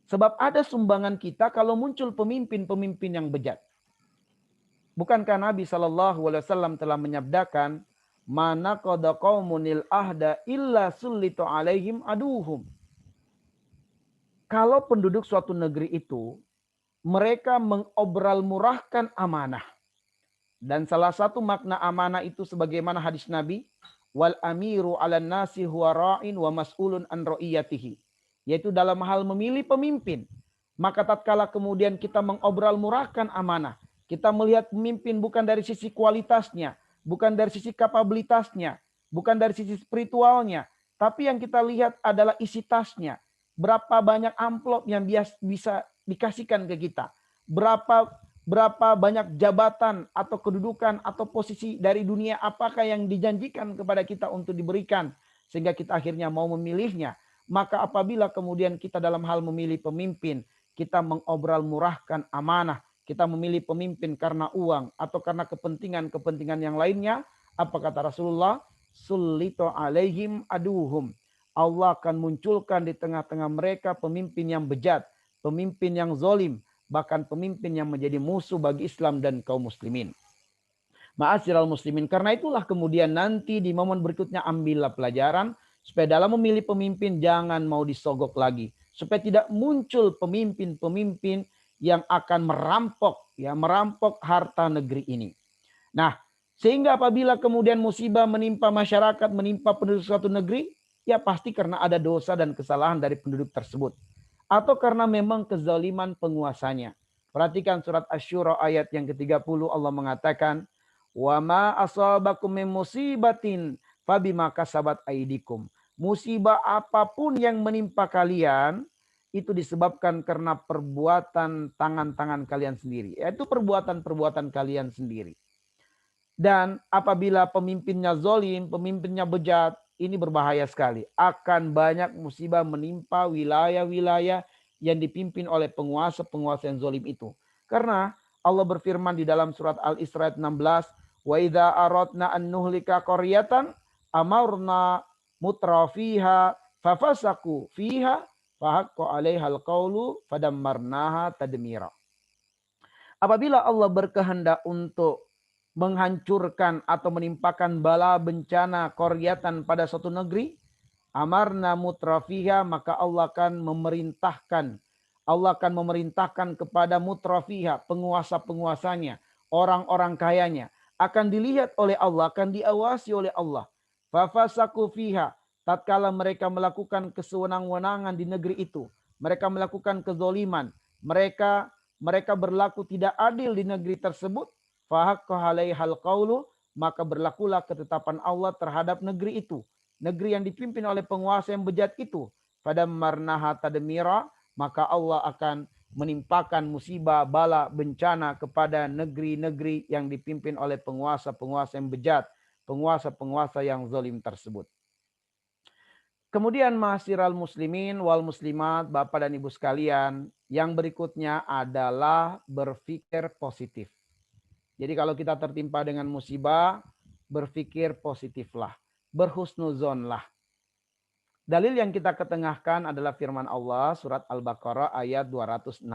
Sebab ada sumbangan kita kalau muncul pemimpin-pemimpin yang bejat. Bukankah Nabi SAW telah menyabdakan, mana qada qaumunil ahda illa sullitu alaihim aduhum. Kalau penduduk suatu negeri itu, mereka mengobral murahkan amanah. Dan salah satu makna amanah itu sebagaimana hadis Nabi, wal amiru 'alan nasi huwa ra'in wa mas'ulun an ra'iyatihi. Yaitu dalam hal memilih pemimpin. Maka tatkala kemudian kita mengobral murahkan amanah, kita melihat pemimpin bukan dari sisi kualitasnya, bukan dari sisi kapabilitasnya, bukan dari sisi spiritualnya, tapi yang kita lihat adalah isi tasnya. Berapa banyak amplop yang bisa dikasihkan ke kita. Berapa banyak jabatan atau kedudukan atau posisi dari dunia apakah yang dijanjikan kepada kita untuk diberikan. Sehingga kita akhirnya mau memilihnya. Maka apabila kemudian kita dalam hal memilih pemimpin, kita mengobral murahkan amanah, kita memilih pemimpin karena uang atau karena kepentingan-kepentingan yang lainnya, apa kata Rasulullah? Sullito alaihim aduhum. Allah akan munculkan di tengah-tengah mereka pemimpin yang bejat, pemimpin yang zolim, bahkan pemimpin yang menjadi musuh bagi Islam dan kaum muslimin. Ma'asyiral muslimin, karena itulah kemudian nanti di momen berikutnya ambillah pelajaran, supaya dalam memilih pemimpin jangan mau disogok lagi. Supaya tidak muncul pemimpin-pemimpin yang akan merampok harta negeri ini. Nah, sehingga apabila kemudian musibah menimpa masyarakat, menimpa penduduk suatu negeri, ya pasti karena ada dosa dan kesalahan dari penduduk tersebut. Atau karena memang kezaliman penguasanya. Perhatikan surat Asy-Syura ayat yang ke-30, Allah mengatakan, wa ma asabakum min musibatin fabima kasabat aidikum. Musibah apapun yang menimpa kalian itu disebabkan karena perbuatan tangan-tangan kalian sendiri. Yaitu perbuatan-perbuatan kalian sendiri. Dan apabila pemimpinnya zolim, pemimpinnya bejat, ini berbahaya sekali. Akan banyak musibah menimpa wilayah-wilayah yang dipimpin oleh penguasa-penguasa yang zolim itu. Karena Allah berfirman di dalam surat Al-Isra 16, wa idza aradna an nuhlika qaryatan amarna mutrafiha fafasaku fiha fahaqqa 'alaihal qaulu fadammarnaha tadmira. Apabila Allah berkehendak untuk menghancurkan atau menimpakan bala bencana qaryatan pada suatu negeri, amarna mutrafiha, maka Allah akan memerintahkan kepada mutrafiha, penguasa-penguasanya, orang-orang kayanya, akan dilihat oleh Allah, akan diawasi oleh Allah. Fafasaku fiha, tatkala mereka melakukan kesewenang-wenangan di negeri itu, mereka melakukan kezoliman, mereka berlaku tidak adil di negeri tersebut, fahaqqa 'alaihal qaulu, maka berlakulah ketetapan Allah terhadap negeri itu. Negeri yang dipimpin oleh penguasa yang bejat itu. Fadammarnaha tadmira, maka Allah akan menimpakan musibah, bala, bencana kepada negeri-negeri yang dipimpin oleh penguasa-penguasa yang bejat, penguasa-penguasa yang zalim tersebut. Kemudian ma'asyiral muslimin wal muslimat, Bapak dan Ibu sekalian, yang berikutnya adalah berpikir positif. Jadi kalau kita tertimpa dengan musibah, berpikir positiflah, berhusnuzonlah. Dalil yang kita ketengahkan adalah firman Allah surat Al-Baqarah ayat 216.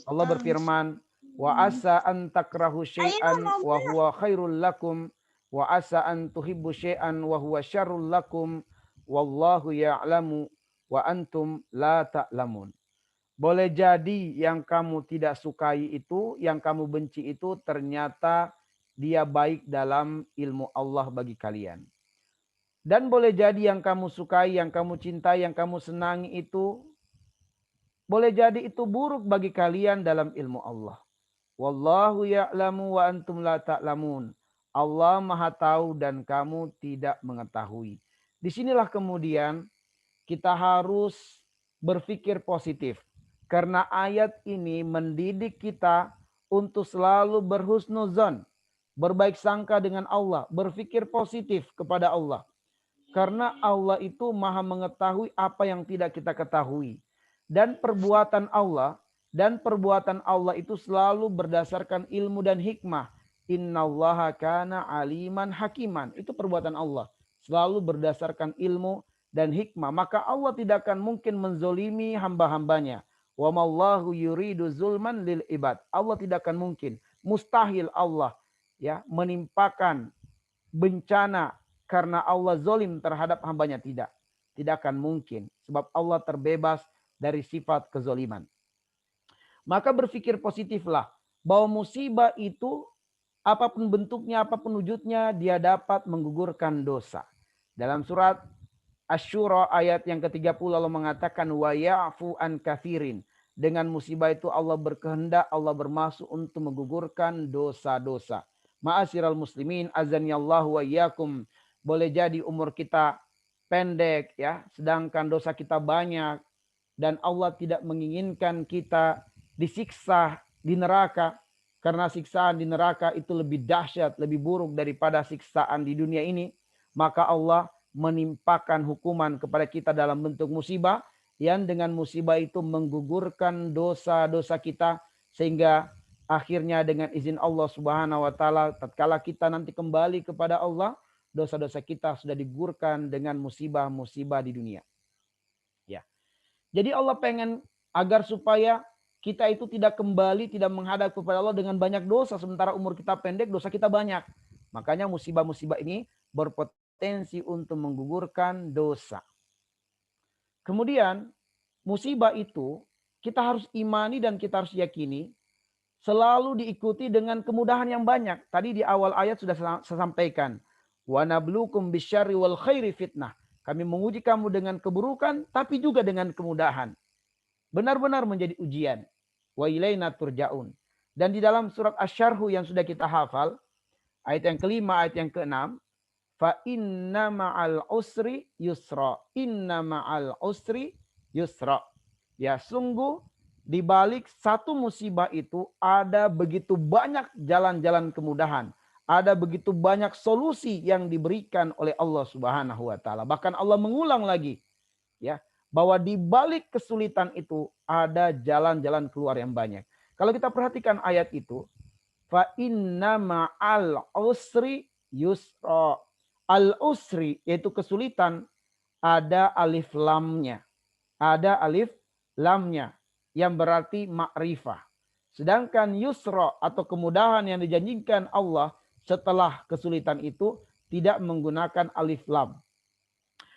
Allah berfirman, wa asa an takrahu syai'an wa huwa khairul lakum wa asa an tuhibbu syai'an wa huwa syarrul lakum wallahu ya'lamu wa antum la ta'lamun. Boleh jadi yang kamu tidak sukai itu, yang kamu benci itu ternyata dia baik dalam ilmu Allah bagi kalian. Dan boleh jadi yang kamu sukai, yang kamu cintai, yang kamu senangi itu, boleh jadi itu buruk bagi kalian dalam ilmu Allah. Wallahu ya'lamu wa antum la ta'lamun. Allah Maha tahu dan kamu tidak mengetahui. Disinilah kemudian kita harus berpikir positif. Karena ayat ini mendidik kita untuk selalu berhusnuzon. berbaik sangka dengan Allah, berpikir positif kepada Allah. Karena Allah itu maha mengetahui apa yang tidak kita ketahui. Dan perbuatan Allah itu selalu berdasarkan ilmu dan hikmah. Innallaha kana aliman hakiman. Itu perbuatan Allah. Selalu berdasarkan ilmu dan hikmah. Maka Allah tidak akan mungkin menzolimi hamba-hambanya. Wa mallahu yuridu zulman lil ibad. Allah tidak akan mungkin. Mustahil Allah ya menimpakan bencana karena Allah zolim terhadap hambanya. Tidak akan mungkin. Sebab Allah terbebas dari sifat kezoliman. Maka berpikir positiflah bahwa musibah itu apapun bentuknya, apapun wujudnya, dia dapat menggugurkan dosa. Dalam surat Asy-Syura ayat yang ke-30 Allah mengatakan wa ya'fu an katsirin. Dengan musibah itu Allah berkehendak, Allah bermaksud untuk menggugurkan dosa-dosa. Ma'asyiral muslimin azanillahu wa iyyakum. Boleh jadi umur kita pendek ya, sedangkan dosa kita banyak dan Allah tidak menginginkan kita disiksa di neraka karena siksaan di neraka itu lebih dahsyat, lebih buruk daripada siksaan di dunia ini. Maka Allah menimpakan hukuman kepada kita dalam bentuk musibah yang dengan musibah itu menggugurkan dosa-dosa kita sehingga akhirnya dengan izin Allah Subhanahu wa taala tatkala kita nanti kembali kepada Allah, dosa-dosa kita sudah digugurkan dengan musibah-musibah di dunia. Ya. Jadi Allah pengen agar supaya kita itu tidak kembali, tidak menghadap kepada Allah dengan banyak dosa. Sementara umur kita pendek, dosa kita banyak. Makanya musibah-musibah ini berpotensi untuk menggugurkan dosa. Kemudian musibah itu kita harus imani dan kita harus yakini selalu diikuti dengan kemudahan yang banyak. Tadi di awal ayat sudah saya sampaikan. Wa nabluukum bisyarri wal khairi fitnah. Kami menguji kamu dengan keburukan tapi juga dengan kemudahan. Benar-benar menjadi ujian. Wa ilaina turja'un. Dan di dalam surat Asy-Syarh yang sudah kita hafal, ayat yang kelima, ayat yang keenam, fa inna ma'al usri yusra. Inna ma'al usri yusra. Ya, sungguh di balik satu musibah itu ada begitu banyak jalan-jalan kemudahan. Ada begitu banyak solusi yang diberikan oleh Allah Subhanahu wa taala. Bahkan Allah mengulang lagi ya, bahwa di balik kesulitan itu ada jalan-jalan keluar yang banyak. Kalau kita perhatikan ayat itu, fa inna ma'al usri yusra. Al usri yaitu kesulitan, ada alif lamnya. Ada alif lamnya yang berarti ma'rifah. Sedangkan yusra atau kemudahan yang dijanjikan Allah setelah kesulitan itu tidak menggunakan alif lam.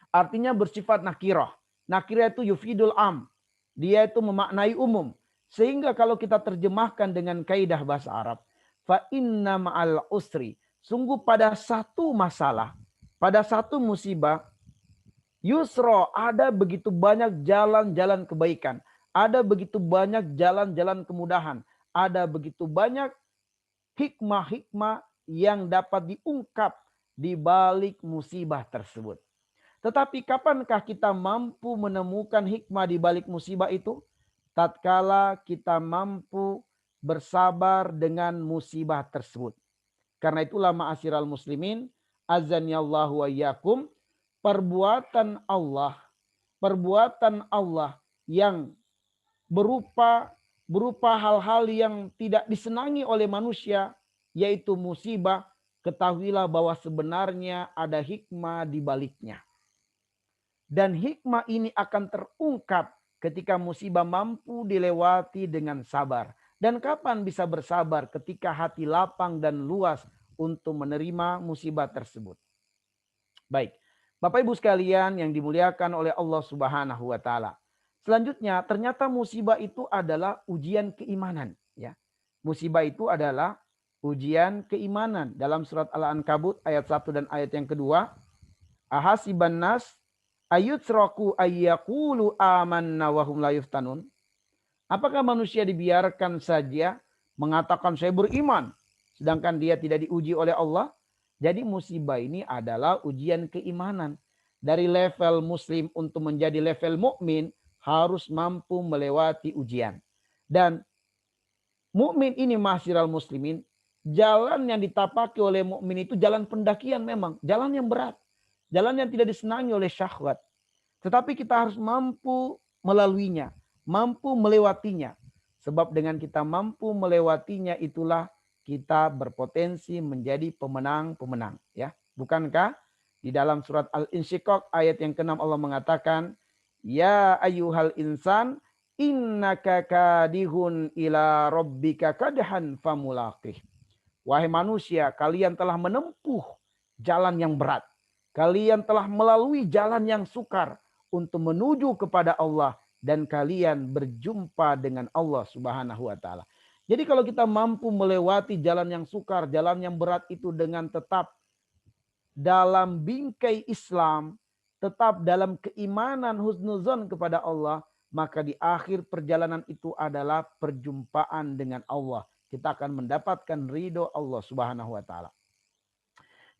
Artinya bersifat nakirah. Nakirah itu yufidul am. Dia itu memaknai umum. Sehingga kalau kita terjemahkan dengan kaidah bahasa Arab. Fa inna ma'al usri. Sungguh pada satu masalah. Pada satu musibah. Yusra, ada begitu banyak jalan-jalan kebaikan. Ada begitu banyak jalan-jalan kemudahan. Ada begitu banyak hikmah-hikmah yang dapat diungkap di balik musibah tersebut. Tetapi kapankah kita mampu menemukan hikmah di balik musibah itu? Tatkala kita mampu bersabar dengan musibah tersebut. Karena itulah ma'asyiral muslimin, azanillahu wa iyyakum, perbuatan Allah yang berupa hal-hal yang tidak disenangi oleh manusia, yaitu musibah, ketahuilah bahwa sebenarnya ada hikmah di baliknya. Dan hikmah ini akan terungkap ketika musibah mampu dilewati dengan sabar. Dan kapan bisa bersabar? Ketika hati lapang dan luas untuk menerima musibah tersebut. Baik, Bapak Ibu sekalian yang dimuliakan oleh Allah Subhanahu wa taala. Selanjutnya, ternyata musibah itu adalah ujian keimanan, ya. Musibah itu adalah ujian keimanan. Dalam surat Al-Ankabut ayat 1 dan ayat yang kedua, ahasiban nas ayutraku ayyaqulu amanna wa hum la yuftanun. Apakah manusia dibiarkan saja mengatakan saya beriman sedangkan dia tidak diuji oleh Allah? Jadi musibah ini adalah ujian keimanan. Dari level muslim untuk menjadi level mukmin harus mampu melewati ujian. Dan mukmin ini ma'asyiral muslimin jalan yang ditapaki oleh mukmin itu jalan pendakian memang, jalan yang berat, jalan yang tidak disenangi oleh syahwat. Tetapi kita harus mampu melaluinya, mampu melewatinya. Sebab dengan kita mampu melewatinya itulah kita berpotensi menjadi pemenang-pemenang. Ya, bukankah di dalam surat Al-Insyiqaq ayat yang ke-6 Allah mengatakan, Ya ayyuhal insan innaka kadihun ila rabbika kadhan famulaqih. Wahai manusia, kalian telah menempuh jalan yang berat. Kalian telah melalui jalan yang sukar untuk menuju kepada Allah dan kalian berjumpa dengan Allah Subhanahu wa taala. Jadi kalau kita mampu melewati jalan yang sukar, jalan yang berat itu dengan tetap dalam bingkai Islam, tetap dalam keimanan husnuzon kepada Allah, maka di akhir perjalanan itu adalah perjumpaan dengan Allah. Kita akan mendapatkan ridho Allah Subhanahu wa taala.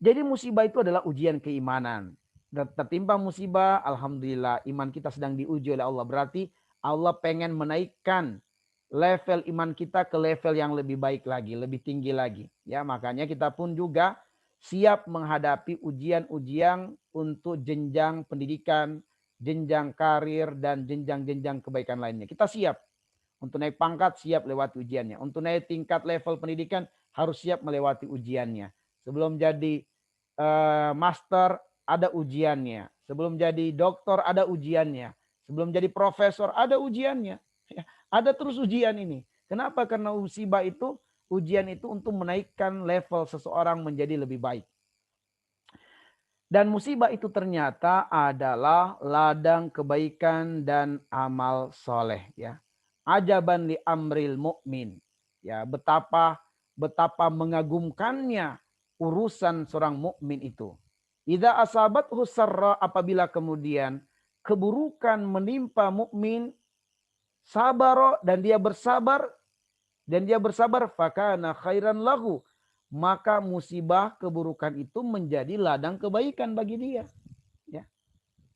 Jadi musibah itu adalah ujian keimanan. Tertimpa musibah, alhamdulillah iman kita sedang diuji oleh Allah. Berarti Allah pengen menaikkan level iman kita ke level yang lebih baik lagi, lebih tinggi lagi. Ya, makanya kita pun juga siap menghadapi ujian-ujian untuk jenjang pendidikan, jenjang karir, dan jenjang-jenjang kebaikan lainnya. Kita siap. Untuk naik pangkat siap lewati ujiannya. Untuk naik tingkat level pendidikan harus siap melewati ujiannya. Sebelum jadi master ada ujiannya. Sebelum jadi doktor ada ujiannya. Sebelum jadi profesor ada ujiannya. Ada terus ujian ini. Kenapa? Karena musibah itu, ujian itu untuk menaikkan level seseorang menjadi lebih baik. Dan musibah itu ternyata adalah ladang kebaikan dan amal soleh. Ya. Ajaban li amril mu'min. Ya, betapa mengagumkannya urusan seorang mukmin itu. Idza asabathu sarra, apabila kemudian keburukan menimpa mukmin, sabar dan dia bersabar fakana khairan lahu, maka musibah keburukan itu menjadi ladang kebaikan bagi dia. Ya.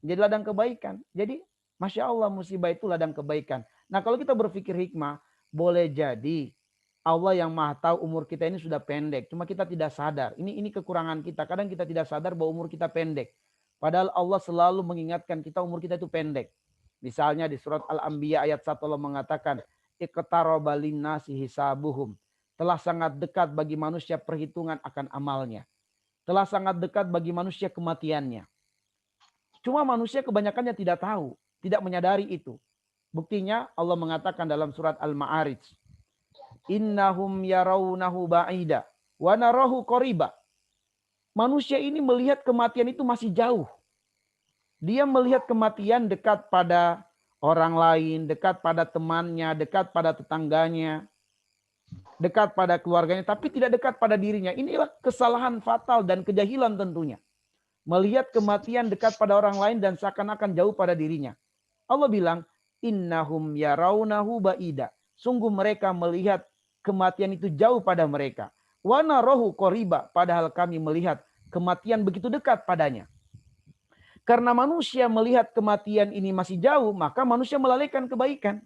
Jadi ladang kebaikan. Jadi Masya Allah musibah itu ladang kebaikan. Nah kalau kita berpikir hikmah, boleh jadi Allah yang maha tahu umur kita ini sudah pendek. Cuma kita tidak sadar. Ini kekurangan kita. Kadang kita tidak sadar bahwa umur kita pendek. Padahal Allah selalu mengingatkan kita umur kita itu pendek. Misalnya di surat Al-Anbiya ayat 1 Allah mengatakan, iqtaraba linnasi hisabuhum. Telah sangat dekat bagi manusia perhitungan akan amalnya. Telah sangat dekat bagi manusia kematiannya. Cuma manusia kebanyakannya tidak tahu. Tidak menyadari itu. Buktinya Allah mengatakan dalam surat Al-Ma'arij. Innahum yarawnahu ba'ida wa narahu qariba. Manusia ini melihat kematian itu masih jauh. Dia melihat kematian dekat pada orang lain, dekat pada temannya, dekat pada tetangganya, dekat pada keluarganya, tapi tidak dekat pada dirinya. Inilah kesalahan fatal dan kejahilan tentunya. Melihat kematian dekat pada orang lain dan seakan-akan jauh pada dirinya. Allah bilang, innahum yarawnahu ba'ida. Sungguh mereka melihat kematian itu jauh pada mereka. Wa narahu qariba, padahal kami melihat kematian begitu dekat padanya. Karena manusia melihat kematian ini masih jauh, maka manusia melalaikan kebaikan.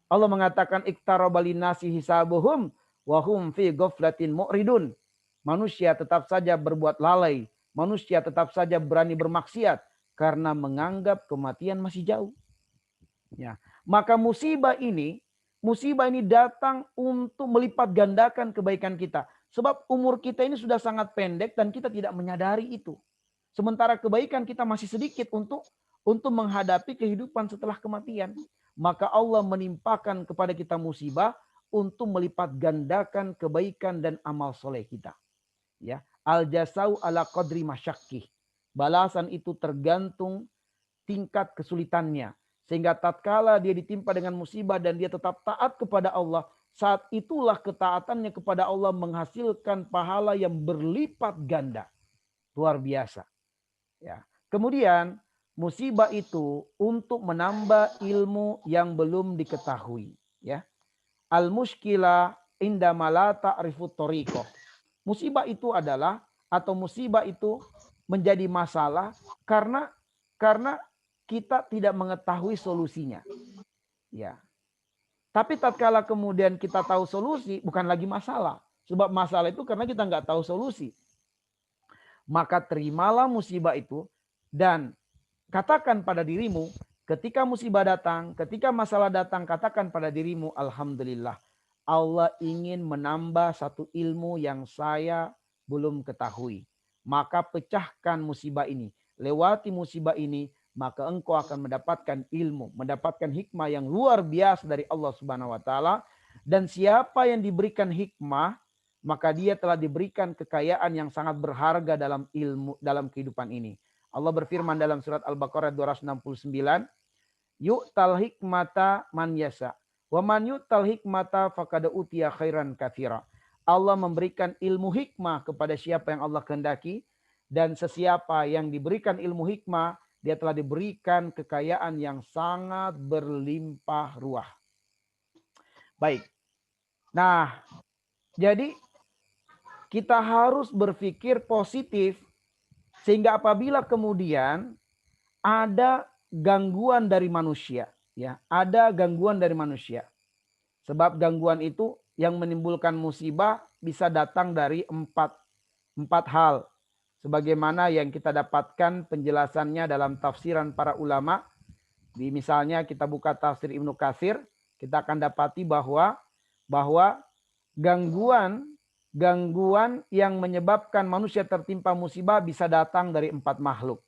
Allah mengatakan iqtaraba linnasi hisabuhum wa hum fi ghaflatin mu'ridun. Manusia tetap saja berbuat lalai, manusia tetap saja berani bermaksiat karena menganggap kematian masih jauh. Ya, maka musibah ini datang untuk melipat gandakan kebaikan kita. Sebab umur kita ini sudah sangat pendek dan kita tidak menyadari itu. Sementara kebaikan kita masih sedikit untuk menghadapi kehidupan setelah kematian. Maka Allah menimpakan kepada kita musibah untuk melipat gandakan kebaikan dan amal soleh kita. Ya, al-jasau ala qadri masyakkih. Balasan itu tergantung tingkat kesulitannya. Sehingga tatkala dia ditimpa dengan musibah dan dia tetap taat kepada Allah, saat itulah ketaatannya kepada Allah menghasilkan pahala yang berlipat ganda. Luar biasa. Ya. Kemudian musibah itu untuk menambah ilmu yang belum diketahui. Ya. Al-mushkilah indama la ta'rifu thariqah. Musibah itu adalah atau musibah itu menjadi masalah karena kita tidak mengetahui solusinya. Ya. Tapi tatkala kemudian kita tahu solusi, bukan lagi masalah. Sebab masalah itu karena kita nggak tahu solusi. Maka terimalah musibah itu dan katakan pada dirimu, ketika musibah datang, ketika masalah datang, katakan pada dirimu, alhamdulillah. Allah ingin menambah satu ilmu yang saya belum ketahui. Maka pecahkan musibah ini. Lewati musibah ini, maka engkau akan mendapatkan ilmu, mendapatkan hikmah yang luar biasa dari Allah Subhanahu wa taala. Dan siapa yang diberikan hikmah, maka dia telah diberikan kekayaan yang sangat berharga dalam ilmu, dalam kehidupan ini. Allah berfirman dalam surat Al-Baqarah 269, yu'tal hikmata man yasa, wa man yu'tal hikmata faqad utiya khairan katsira. Allah memberikan ilmu hikmah kepada siapa yang Allah kehendaki, dan sesiapa yang diberikan ilmu hikmah, dia telah diberikan kekayaan yang sangat berlimpah ruah. Baik. Nah, jadi kita harus berpikir positif sehingga apabila kemudian ada gangguan dari manusia, ya, ada gangguan dari manusia. Sebab gangguan itu yang menimbulkan musibah bisa datang dari empat hal. Sebagaimana yang kita dapatkan penjelasannya dalam tafsiran para ulama. Misalnya kita buka tafsir Ibnu Katsir, kita akan dapati bahwa gangguan yang menyebabkan manusia tertimpa musibah bisa datang dari 4 makhluk.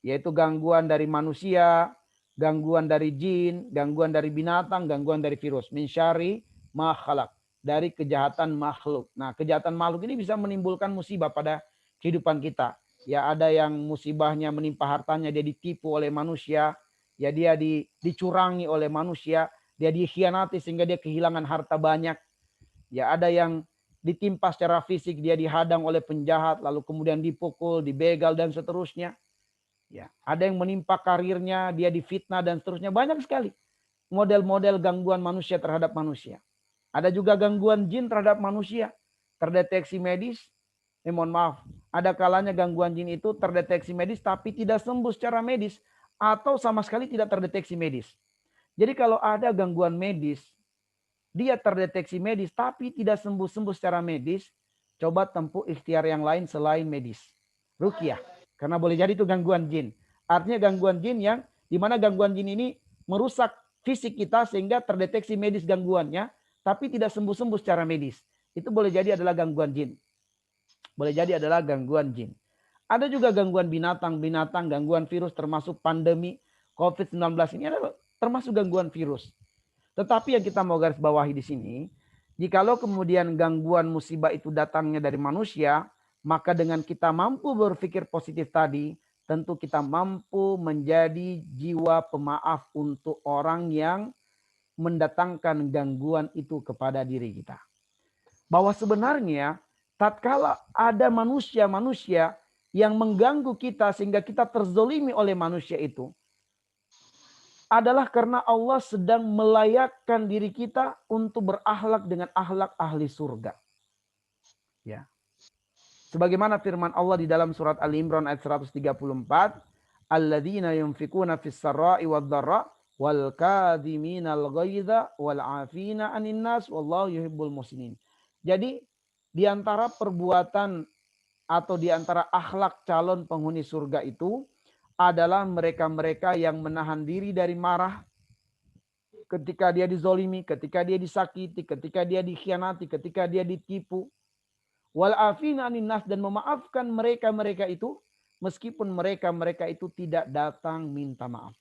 Yaitu gangguan dari manusia, gangguan dari jin, gangguan dari binatang, gangguan dari virus. Min syarri ma khalaq, dari kejahatan makhluk. Nah, kejahatan makhluk ini bisa menimbulkan musibah pada kehidupan kita. Ya, ada yang musibahnya menimpa hartanya, dia ditipu oleh manusia, ya dia dicurangi oleh manusia, dia dikhianati sehingga dia kehilangan harta banyak. Ya, ada yang ditimpa secara fisik, dia dihadang oleh penjahat, lalu kemudian dipukul, dibegal dan seterusnya. Ya, ada yang menimpa karirnya, dia difitnah dan seterusnya. Banyak sekali model-model gangguan manusia terhadap manusia. Ada juga gangguan jin terhadap manusia, terdeteksi medis. Mohon maaf, ada kalanya gangguan jin itu terdeteksi medis tapi tidak sembuh secara medis atau sama sekali tidak terdeteksi medis. Jadi kalau ada gangguan medis, dia terdeteksi medis tapi tidak sembuh-sembuh secara medis, coba tempuh ikhtiar yang lain selain medis. Ruqyah. Karena boleh jadi itu gangguan jin. Artinya gangguan jin yang dimana gangguan jin ini merusak fisik kita sehingga terdeteksi medis gangguannya, tapi tidak sembuh-sembuh secara medis. Itu boleh jadi adalah gangguan jin. Boleh jadi adalah gangguan jin. Ada juga gangguan binatang, gangguan virus termasuk pandemi COVID-19 ini adalah termasuk gangguan virus. Tetapi yang kita mau garis bawahi di sini, jikalau kemudian gangguan musibah itu datangnya dari manusia, maka dengan kita mampu berpikir positif tadi, tentu kita mampu menjadi jiwa pemaaf untuk orang yang mendatangkan gangguan itu kepada diri kita. Bahwa sebenarnya tatkala ada manusia-manusia yang mengganggu kita sehingga kita terzolimi oleh manusia itu, adalah karena Allah sedang melayakkan diri kita untuk berakhlak dengan akhlak ahli surga. Ya. Sebagaimana firman Allah di dalam surat Al-Imran ayat 134, alladzina yunfikuna fis sarai wad dharra wal kadhiminal ghaidha wal 'afina 'anil nas wallahu yuhibbul muhsinin. Jadi di antara perbuatan atau di antara akhlak calon penghuni surga itu adalah mereka-mereka yang menahan diri dari marah ketika dia dizolimi, ketika dia disakiti, ketika dia dikhianati, ketika dia ditipu. Wal afina anin nas, dan memaafkan mereka-mereka itu meskipun mereka-mereka itu tidak datang minta maaf.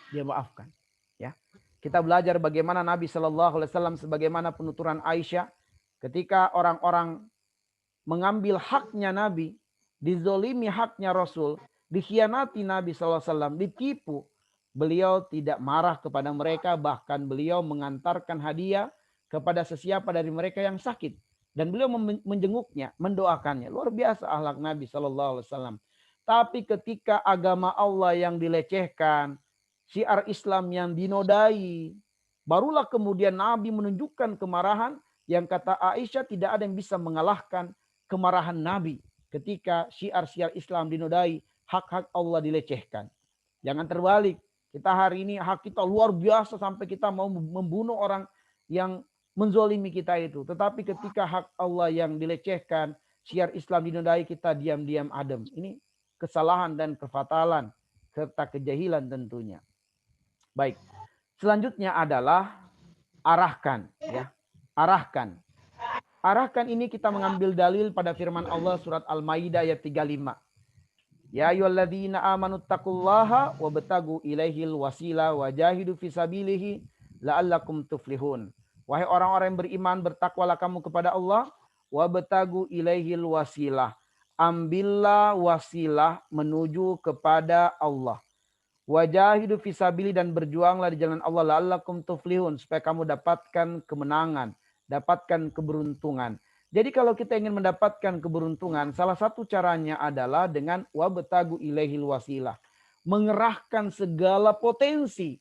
Dia maafkan. Ya. Kita belajar bagaimana Nabi SAW sebagaimana penuturan Aisyah ketika orang-orang mengambil haknya Nabi, dizolimi haknya Rasul, dikhianati Nabi SAW, ditipu. Beliau tidak marah kepada mereka, bahkan beliau mengantarkan hadiah kepada sesiapa dari mereka yang sakit. Dan beliau menjenguknya, mendoakannya. Luar biasa akhlak Nabi SAW. Tapi ketika agama Allah yang dilecehkan, syiar Islam yang dinodai, barulah kemudian Nabi menunjukkan kemarahan yang kata Aisyah tidak ada yang bisa mengalahkan kemarahan Nabi ketika syiar-syiar Islam dinodai, hak-hak Allah dilecehkan. Jangan terbalik. Kita hari ini hak kita luar biasa sampai kita mau membunuh orang yang menzolimi kita itu. Tetapi ketika hak Allah yang dilecehkan, syiar Islam dinodai, kita diam-diam adem. Ini kesalahan dan kefatalan serta kejahilan tentunya. Baik. Selanjutnya adalah arahkan, ya. Arahkan. Arahkan ini kita mengambil dalil pada firman Allah surat Al-Maidah ayat 35. Ya ayyuhalladzina amanu taqullaha wabtagu ilaihil wasila wajahidu fisabilihi la'allakum tuflihun. Wahai orang-orang yang beriman, bertakwalah kamu kepada Allah, wabtagu ilaihil wasilah. Ambillah wasilah menuju kepada Allah. Wajahidu fisabili, dan berjuanglah di jalan Allah, la'allakum tuflihun, supaya kamu dapatkan kemenangan, dapatkan keberuntungan. Jadi kalau kita ingin mendapatkan keberuntungan, salah satu caranya adalah dengan wabtagu ilaihil wasilah. Mengerahkan segala potensi.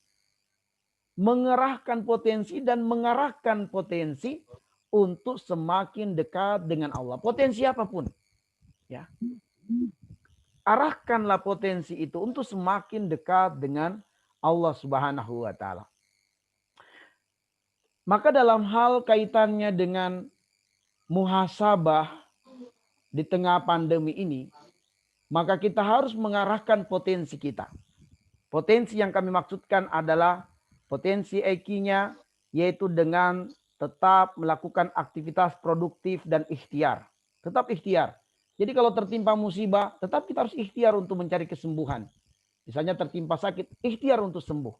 Mengerahkan potensi dan mengarahkan potensi untuk semakin dekat dengan Allah. Potensi apapun. Ya. Arahkanlah potensi itu untuk semakin dekat dengan Allah Subhanahu wa taala. Maka dalam hal kaitannya dengan muhasabah di tengah pandemi ini, maka kita harus mengarahkan potensi kita. Potensi yang kami maksudkan adalah potensi EQ-nya, yaitu dengan tetap melakukan aktivitas produktif dan ikhtiar. Tetap ikhtiar. Jadi kalau tertimpa musibah, tetap kita harus ikhtiar untuk mencari kesembuhan. Misalnya tertimpa sakit, ikhtiar untuk sembuh.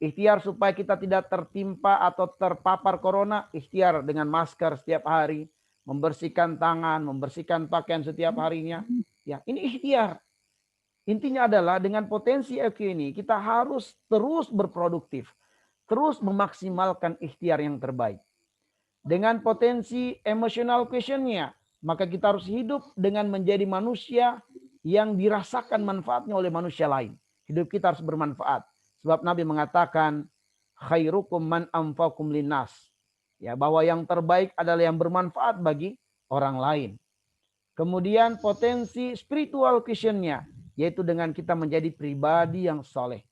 Ikhtiar supaya kita tidak tertimpa atau terpapar corona, ikhtiar dengan masker setiap hari, membersihkan tangan, membersihkan pakaian setiap harinya. Ya, ini ikhtiar. Intinya adalah dengan potensi EQ ini, kita harus terus berproduktif. Terus memaksimalkan ikhtiar yang terbaik. Dengan potensi emotional quotient-nya, maka kita harus hidup dengan menjadi manusia yang dirasakan manfaatnya oleh manusia lain. Hidup kita harus bermanfaat. Sebab Nabi mengatakan, khairukum man anfa'akum linnas. Ya, bahwa yang terbaik adalah yang bermanfaat bagi orang lain. Kemudian potensi spiritual quotient-nya, yaitu dengan kita menjadi pribadi yang soleh.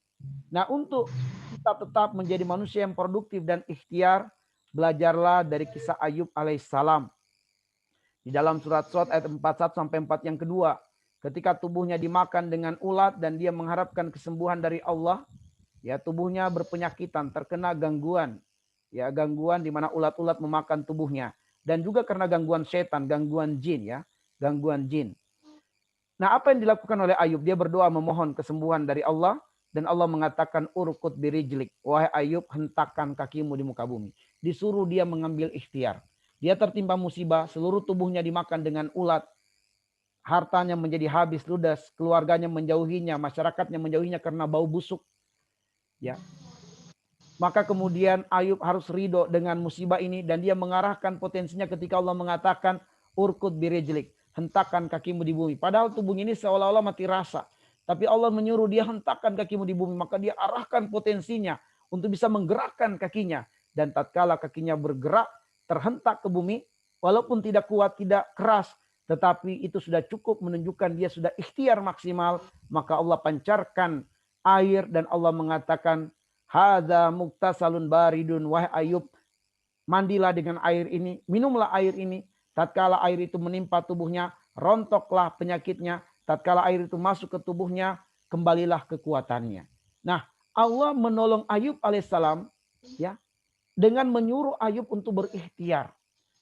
Nah, untuk kita tetap menjadi manusia yang produktif dan ikhtiar, belajarlah dari kisah Ayub alaihissalam. Di dalam surat Shad ayat 41 sampai 4 yang kedua, ketika tubuhnya dimakan dengan ulat dan dia mengharapkan kesembuhan dari Allah, ya tubuhnya berpenyakitan, terkena gangguan, ya gangguan di mana ulat-ulat memakan tubuhnya, dan juga karena gangguan setan, gangguan jin, ya gangguan jin. Nah, apa yang dilakukan oleh Ayub? Dia berdoa memohon kesembuhan dari Allah, dan Allah mengatakan urkut birijlik, wahai Ayub, hentakkan kakimu di muka bumi. Disuruh dia mengambil ikhtiar. Dia tertimpa musibah, seluruh tubuhnya dimakan dengan ulat, hartanya menjadi habis ludas, keluarganya menjauhinya, masyarakatnya menjauhinya karena bau busuk. Ya. Maka kemudian Ayub harus ridho dengan musibah ini, dan dia mengarahkan potensinya ketika Allah mengatakan urkut birijlik, hentakkan kakimu di bumi. Padahal tubuhnya ini seolah-olah mati rasa. Tapi Allah menyuruh dia hentakkan kakimu di bumi. Maka dia arahkan potensinya untuk bisa menggerakkan kakinya. Dan tatkala kakinya bergerak, terhentak ke bumi, walaupun tidak kuat, tidak keras, tetapi itu sudah cukup menunjukkan dia sudah ikhtiar maksimal. Maka Allah pancarkan air dan Allah mengatakan, hadza muktasalun baridun, wahai Ayub, mandilah dengan air ini, minumlah air ini. Tatkala air itu menimpa tubuhnya, rontoklah penyakitnya. Tatkala air itu masuk ke tubuhnya, kembalilah kekuatannya. Nah, Allah menolong Ayub alaihissalam, ya, dengan menyuruh Ayub untuk berikhtiar.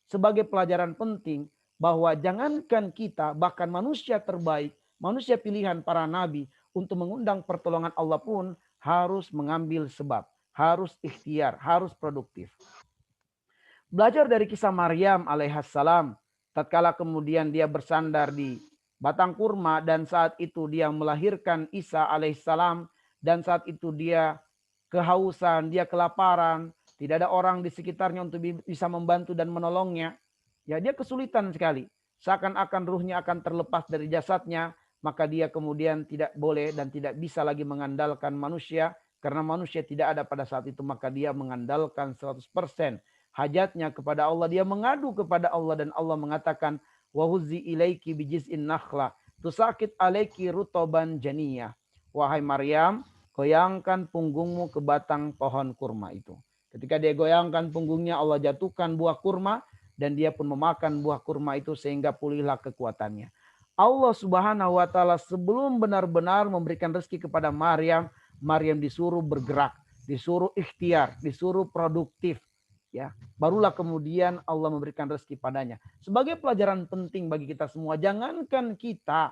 Sebagai pelajaran penting bahwa jangankan kita, bahkan manusia terbaik, manusia pilihan para nabi, untuk mengundang pertolongan Allah pun harus mengambil sebab, harus ikhtiar, harus produktif. Belajar dari kisah Maryam alaihissalam, tatkala kemudian dia bersandar di batang kurma, dan saat itu dia melahirkan Isa alaihissalam, dan saat itu dia kehausan, dia kelaparan, tidak ada orang di sekitarnya untuk bisa membantu dan menolongnya. Ya, dia kesulitan sekali. Seakan-akan ruhnya akan terlepas dari jasadnya, maka dia kemudian tidak boleh dan tidak bisa lagi mengandalkan manusia, karena manusia tidak ada pada saat itu, maka dia mengandalkan 100% hajatnya kepada Allah. Dia mengadu kepada Allah, dan Allah mengatakan, wahuzzi ilaiki bijiz'in nakhla tusakit alaiki rutoban janiyah. Wahai Maryam, goyangkan punggungmu ke batang pohon kurma itu. Ketika dia goyangkan punggungnya, Allah jatuhkan buah kurma dan dia pun memakan buah kurma itu sehingga pulihlah kekuatannya. Allah Subhanahu wa taala sebelum benar-benar memberikan rezeki kepada Maryam, Maryam disuruh bergerak, disuruh ikhtiar, disuruh produktif, ya. Barulah kemudian Allah memberikan rezeki padanya. Sebagai pelajaran penting bagi kita semua, jangankan kita,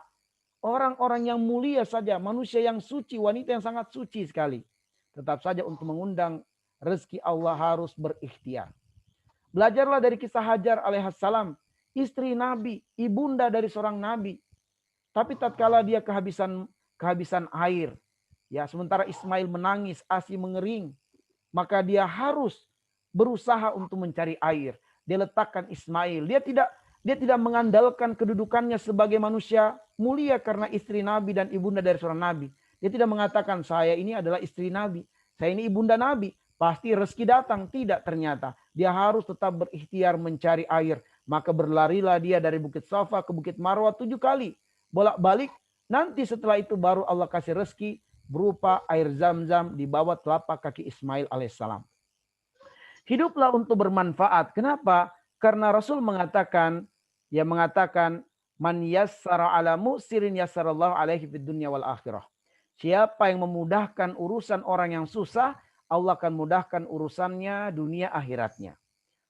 orang-orang yang mulia saja, manusia yang suci, wanita yang sangat suci sekali, tetap saja untuk mengundang rezeki Allah harus berikhtiar. Belajarlah dari kisah Hajar alaihissalam, istri Nabi, ibunda dari seorang Nabi. Tapi tatkala dia kehabisan air, ya, sementara Ismail menangis, ASI mengering, maka dia harus berusaha untuk mencari air. Dia letakkan Ismail. Dia tidak mengandalkan kedudukannya sebagai manusia mulia karena istri Nabi dan ibunda dari seorang Nabi. Dia tidak mengatakan saya ini adalah istri Nabi, saya ini ibunda Nabi, pasti rezeki datang. Tidak, ternyata dia harus tetap berikhtiar mencari air. Maka berlarilah dia dari Bukit Safa ke Bukit Marwah 7 kali. Bolak-balik. Nanti setelah itu baru Allah kasih rezeki berupa air Zam-Zam di bawah telapak kaki Ismail alaihissalam. Hiduplah untuk bermanfaat. Kenapa? Karena Rasul mengatakan, man yassara ala mu'sirin yassarallahu alaihi fid dunya wal akhirah. Siapa yang memudahkan urusan orang yang susah, Allah akan mudahkan urusannya dunia akhiratnya.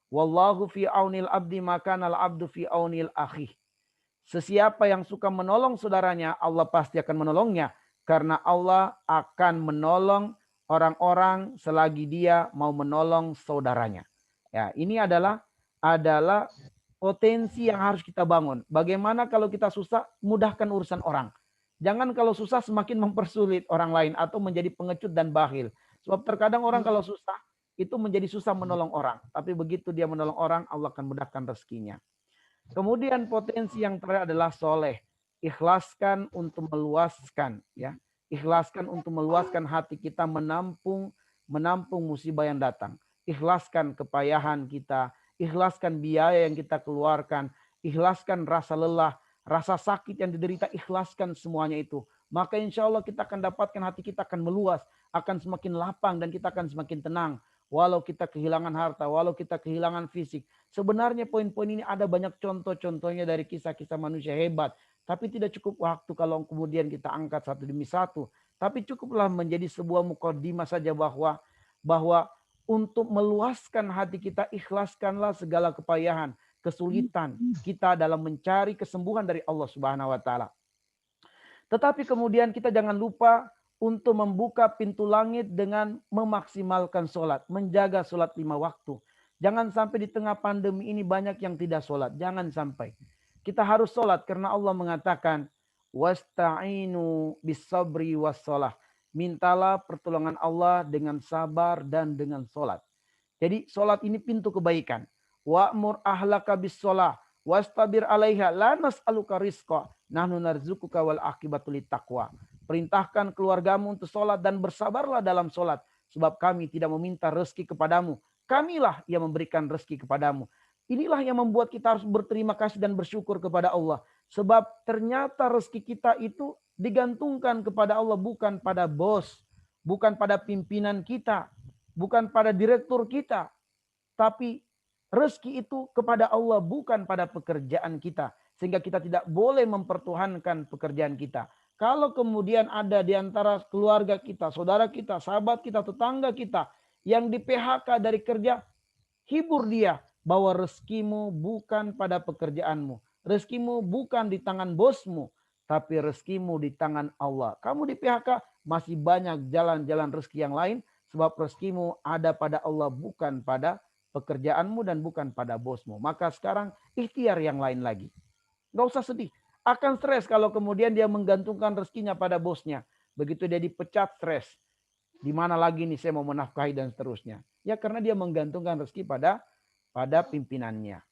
Wallahu fi aunil abdi makanal abdu fi aunil akhih. Sesiapa yang suka menolong saudaranya, Allah pasti akan menolongnya. Karena Allah akan menolong orang-orang selagi dia mau menolong saudaranya. Ya, ini adalah potensi yang harus kita bangun. Bagaimana kalau kita susah, mudahkan urusan orang. Jangan kalau susah semakin mempersulit orang lain atau menjadi pengecut dan bakhil. Sebab terkadang orang kalau susah, itu menjadi susah menolong orang. Tapi begitu dia menolong orang, Allah akan mudahkan rezekinya. Kemudian potensi yang terakhir adalah soleh. Ikhlaskan untuk meluaskan, ya. Ikhlaskan untuk meluaskan hati kita, menampung musibah yang datang. Ikhlaskan kepayahan kita, ikhlaskan biaya yang kita keluarkan, ikhlaskan rasa lelah, rasa sakit yang diderita, ikhlaskan semuanya itu. Maka insya Allah kita akan dapatkan, hati kita akan meluas, akan semakin lapang dan kita akan semakin tenang. Walau kita kehilangan harta, walau kita kehilangan fisik. Sebenarnya poin-poin ini ada banyak contoh-contohnya dari kisah-kisah manusia hebat. Tapi tidak cukup waktu kalau kemudian kita angkat satu demi satu. Tapi cukuplah menjadi sebuah mukadimah saja bahwa untuk meluaskan hati kita, ikhlaskanlah segala kepayahan, kesulitan kita dalam mencari kesembuhan dari Allah Subhanahu wa taala. Tetapi kemudian kita jangan lupa untuk membuka pintu langit dengan memaksimalkan sholat. Menjaga sholat 5 waktu. Jangan sampai di tengah pandemi ini banyak yang tidak sholat. Jangan sampai. Kita harus sholat karena Allah mengatakan, wasta'inu bis-sabri was-sholah. Mintalah pertolongan Allah dengan sabar dan dengan sholat. Jadi sholat ini pintu kebaikan. Wa'mur ahlaka bis-sholah. Wastabir alaiha la nas'aluka rizqa. Nahnu narzukuka wal akibatu littaqwa. Perintahkan keluargamu untuk sholat dan bersabarlah dalam sholat. Sebab kami tidak meminta rezeki kepadamu. Kamilah yang memberikan rezeki kepadamu. Inilah yang membuat kita harus berterima kasih dan bersyukur kepada Allah. Sebab ternyata rezeki kita itu digantungkan kepada Allah. Bukan pada bos. Bukan pada pimpinan kita. Bukan pada direktur kita. Tapi rezeki itu kepada Allah. Bukan pada pekerjaan kita. Sehingga kita tidak boleh mempertuhankan pekerjaan kita. Kalau kemudian ada di antara keluarga kita, saudara kita, sahabat kita, tetangga kita yang di PHK dari kerja, hibur dia bahwa rezekimu bukan pada pekerjaanmu. Rezekimu bukan di tangan bosmu, tapi rezekimu di tangan Allah. Kamu di PHK masih banyak jalan-jalan rezeki yang lain sebab rezekimu ada pada Allah bukan pada pekerjaanmu dan bukan pada bosmu. Maka sekarang ikhtiar yang lain lagi. Nggak usah sedih. Akan stres kalau kemudian dia menggantungkan rezekinya pada bosnya. Begitu dia dipecat, stres. Di mana lagi nih saya mau menafkahi dan seterusnya. Ya karena dia menggantungkan rezeki pada pimpinannya.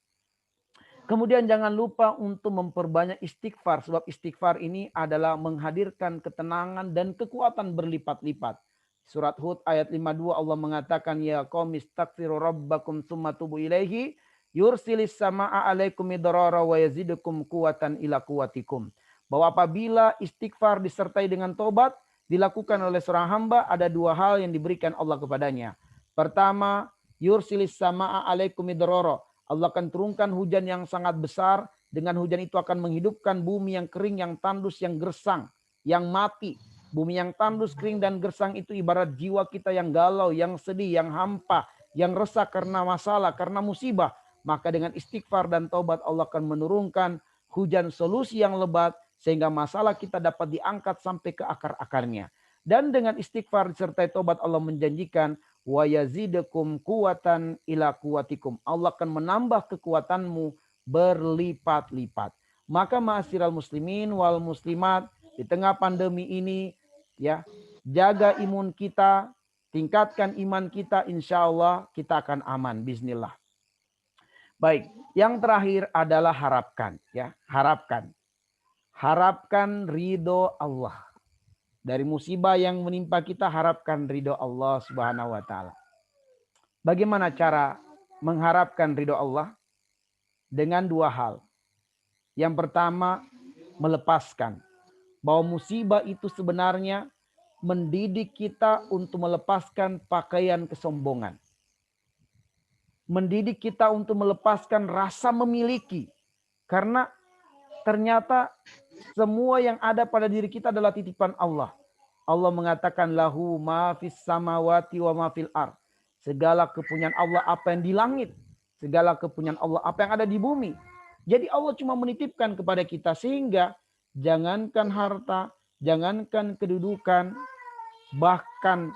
Kemudian jangan lupa untuk memperbanyak istighfar. Sebab istighfar ini adalah menghadirkan ketenangan dan kekuatan berlipat-lipat. Surat Hud ayat 52 Allah mengatakan, ya qaum istaghfiru rabbakum tsumma tubu ilaihi yursilis sama'a alaikum midrara wa yazidukum quwatan ila quwatikum. Bahwa apabila istighfar disertai dengan tobat dilakukan oleh seorang hamba, ada 2 hal yang diberikan Allah kepadanya. Pertama, yursilis sama'a alaikum midrara. Allah akan turunkan hujan yang sangat besar. Dengan hujan itu akan menghidupkan bumi yang kering, yang tandus, yang gersang, yang mati. Bumi yang tandus, kering, dan gersang itu ibarat jiwa kita yang galau, yang sedih, yang hampa, yang resah karena masalah, karena musibah. Maka dengan istighfar dan taubat Allah akan menurunkan hujan solusi yang lebat sehingga masalah kita dapat diangkat sampai ke akar-akarnya. Dan dengan istighfar disertai taubat Allah menjanjikan wa yazidukum quwatan ila quwatikum. Allah akan menambah kekuatanmu berlipat-lipat. Maka ma'asyiral muslimin wal muslimat, di tengah pandemi ini ya, jaga imun kita, tingkatkan iman kita, insya Allah kita akan aman bismillah. Baik, yang terakhir adalah harapkan ya, harapkan ridho Allah. Dari musibah yang menimpa kita, harapkan ridho Allah Subhanahu wa taala. Bagaimana cara mengharapkan ridho Allah? Dengan dua hal. Yang pertama, melepaskan bahwa musibah itu sebenarnya mendidik kita untuk melepaskan pakaian kesombongan. Mendidik kita untuk melepaskan rasa memiliki. Karena ternyata semua yang ada pada diri kita adalah titipan Allah. Allah mengatakan lahu ma fis samawati wa ma fil ard. Segala kepunyaan Allah apa yang di langit, segala kepunyaan Allah apa yang ada di bumi. Jadi Allah cuma menitipkan kepada kita sehingga jangankan harta, jangankan kedudukan, bahkan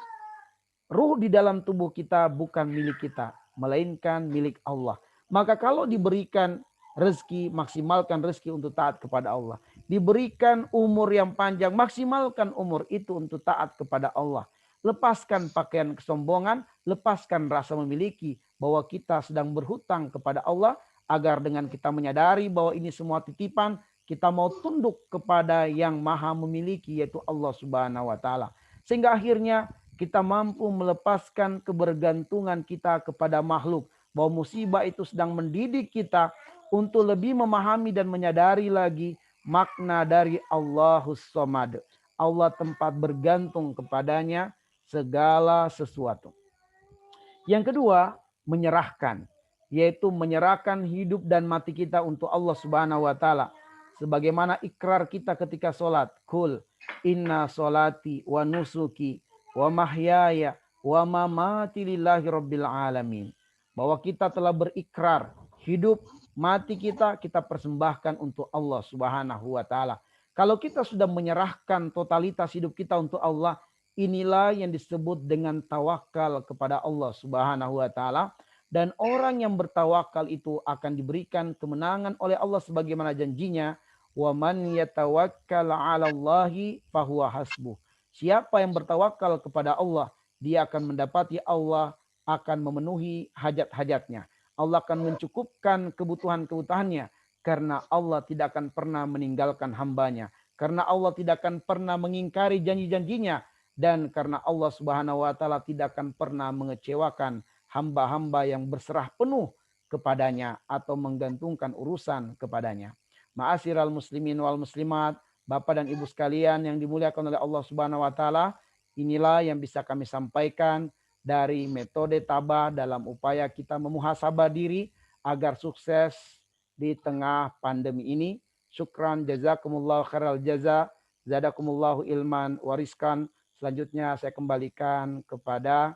ruh di dalam tubuh kita bukan milik kita, melainkan milik Allah. Maka kalau diberikan rezeki, maksimalkan rezeki untuk taat kepada Allah. Diberikan umur yang panjang, maksimalkan umur itu untuk taat kepada Allah. Lepaskan pakaian kesombongan, lepaskan rasa memiliki bahwa kita sedang berhutang kepada Allah, agar dengan kita menyadari bahwa ini semua titipan, kita mau tunduk kepada yang maha memiliki, yaitu Allah Subhanahu wa taala. Sehingga akhirnya kita mampu melepaskan kebergantungan kita kepada makhluk, bahwa musibah itu sedang mendidik kita untuk lebih memahami dan menyadari lagi makna dari Allahus Somad. Allah tempat bergantung kepadanya segala sesuatu. Yang kedua, menyerahkan. Yaitu menyerahkan hidup dan mati kita untuk Allah Subhanahu wa taala. Sebagaimana ikrar kita ketika sholat. Kul inna sholati wa nusuki wa mahyaya wa mamati lillahi rabbil alamin. Bahwa kita telah berikrar hidup mati kita persembahkan untuk Allah Subhanahu wa taala. Kalau kita sudah menyerahkan totalitas hidup kita untuk Allah, inilah yang disebut dengan tawakal kepada Allah Subhanahu wa taala. Dan orang yang bertawakal itu akan diberikan kemenangan oleh Allah sebagaimana janjinya, wa man yatawakkal 'ala Allahi fahuwa hasbuh. Siapa yang bertawakal kepada Allah, dia akan mendapati Allah akan memenuhi hajat-hajatnya. Allah akan mencukupkan kebutuhan-kebutuhannya. Karena Allah tidak akan pernah meninggalkan hambanya. Karena Allah tidak akan pernah mengingkari janji-janjinya. Dan karena Allah Subhanahu wa taala tidak akan pernah mengecewakan hamba-hamba yang berserah penuh kepadanya atau menggantungkan urusan kepadanya. Ma'asyiral muslimin wal muslimat, Bapak dan Ibu sekalian yang dimuliakan oleh Allah Subhanahu wa taala, inilah yang bisa kami sampaikan dari metode tabah dalam upaya kita memuhasabah diri agar sukses di tengah pandemi ini. Syukran jazakumullah khairal jaza, zadakumullahu ilman wariskan. Selanjutnya saya kembalikan kepada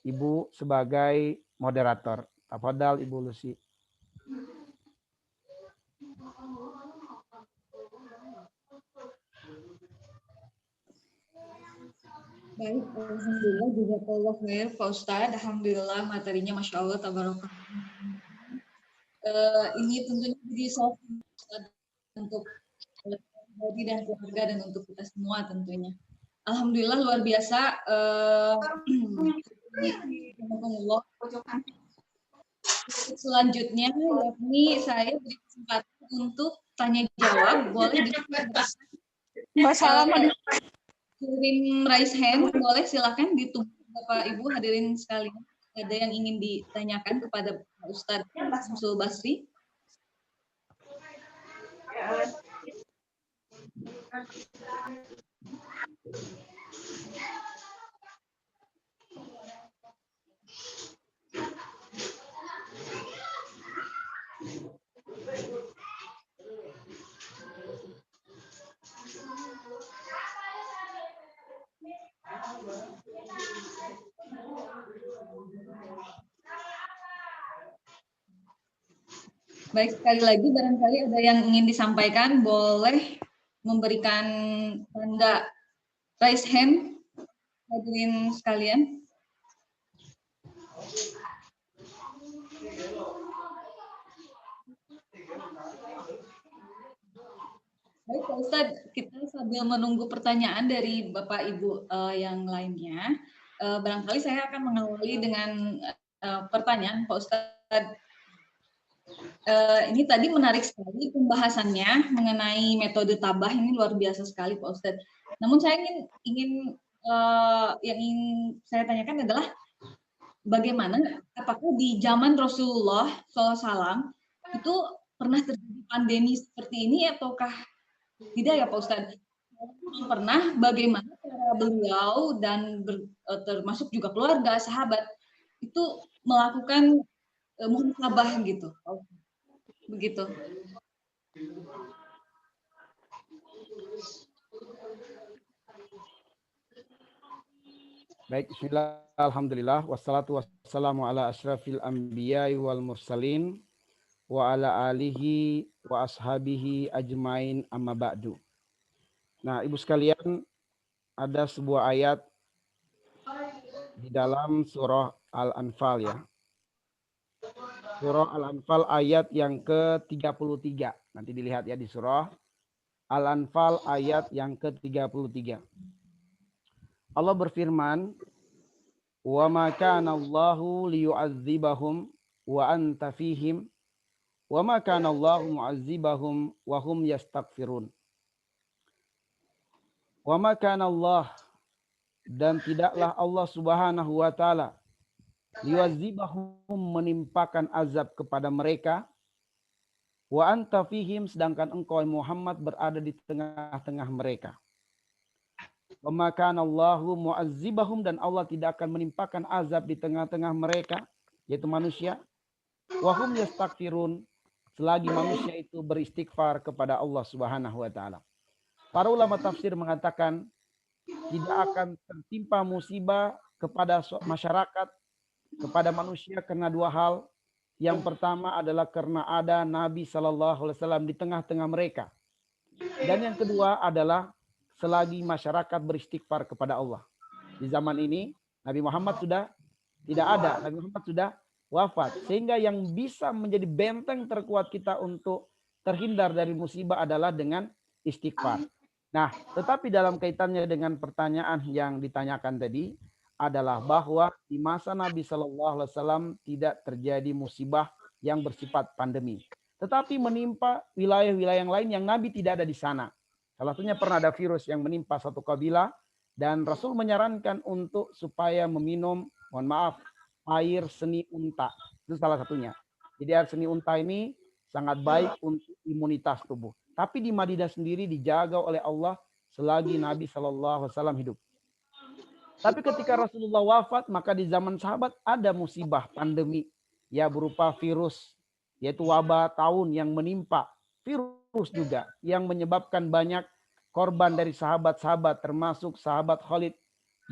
Ibu sebagai moderator. Tafadhal Ibu Lucy. Baik, alhamdulillah jazakallah khair Pak Ustadz. Alhamdulillah materinya Masya Allah tabaraka. Ini tentunya jadi solusi untuk pribadi dan keluarga dan untuk kita semua tentunya. Alhamdulillah luar biasa. Selanjutnya yakni saya beri kesempatan untuk tanya jawab. Boleh kirim raise hand, boleh silakan ditunggu Bapak Ibu hadirin sekalian. Ada yang ingin ditanyakan kepada Pak Ustadz Syamsul Basri? Baik, sekali lagi barangkali ada yang ingin disampaikan, boleh memberikan tanda raise hand, hadirin sekalian. Baik, Pak Ustadz, kita sambil menunggu pertanyaan dari Bapak Ibu yang lainnya, barangkali saya akan mengawali dengan pertanyaan Pak Ustadz. Ini tadi menarik sekali pembahasannya mengenai metode tabah, ini luar biasa sekali Pak Ustadz. Namun saya ingin yang ingin saya tanyakan adalah bagaimana, apakah di zaman Rasulullah SAW itu pernah terjadi pandemi seperti ini ataukah tidak ya Pak Ustadz? Pernah, bagaimana cara beliau dan termasuk juga keluarga, sahabat itu melakukan muhasabah gitu, begitu. Baik, bismillah, alhamdulillah, wassalatu wassalamu ala asyrafil anbiya'i wal mursalin wa ala alihi wa ashabihi ajmain amma ba'du. Nah, Ibu sekalian, ada sebuah ayat di dalam surah Al-Anfal ya. Surah Al-Anfal ayat yang ke-33. Nanti dilihat ya di surah Al-Anfal ayat yang ke-33. Allah berfirman, "Wa ma kana Allahu liyu'adzibahum wa anta fihim wa ma kana Allahu mu'adzibahum wa hum yastaghfirun." Wa ma kana Allah, dan tidaklah Allah Subhanahu wa taala liyu'adzibahum, menimpakan azab kepada mereka, wa anta fihim, sedangkan engkau Muhammad berada di tengah-tengah mereka. Wa ma kana Allahu mu'adzibahum, dan Allah tidak akan menimpakan azab di tengah-tengah mereka, yaitu manusia. Wa hum yastaghfirun, selagi manusia itu beristighfar kepada Allah Subhanahu wa taala. Para ulama tafsir mengatakan tidak akan tertimpa musibah kepada masyarakat, kepada manusia karena dua hal. Yang pertama adalah karena ada Nabi SAW di tengah-tengah mereka. Dan yang kedua adalah selagi masyarakat beristighfar kepada Allah. Di zaman ini Nabi Muhammad sudah tidak ada, Nabi Muhammad sudah wafat. Sehingga yang bisa menjadi benteng terkuat kita untuk terhindar dari musibah adalah dengan istighfar. Nah, tetapi dalam kaitannya dengan pertanyaan yang ditanyakan tadi adalah bahwa di masa Nabi SAW tidak terjadi musibah yang bersifat pandemi. Tetapi menimpa wilayah-wilayah yang lain yang Nabi tidak ada di sana. Salah satunya pernah ada virus yang menimpa satu kabilah dan Rasul menyarankan untuk supaya meminum, mohon maaf, air seni unta. Itu salah satunya. Jadi air seni unta ini sangat baik untuk imunitas tubuh. Tapi di Madinah sendiri dijaga oleh Allah selagi Nabi SAW hidup. Tapi ketika Rasulullah wafat, maka di zaman sahabat ada musibah pandemi ya berupa virus, yaitu wabah tahun yang menimpa. Virus juga yang menyebabkan banyak korban dari sahabat-sahabat, termasuk sahabat Khalid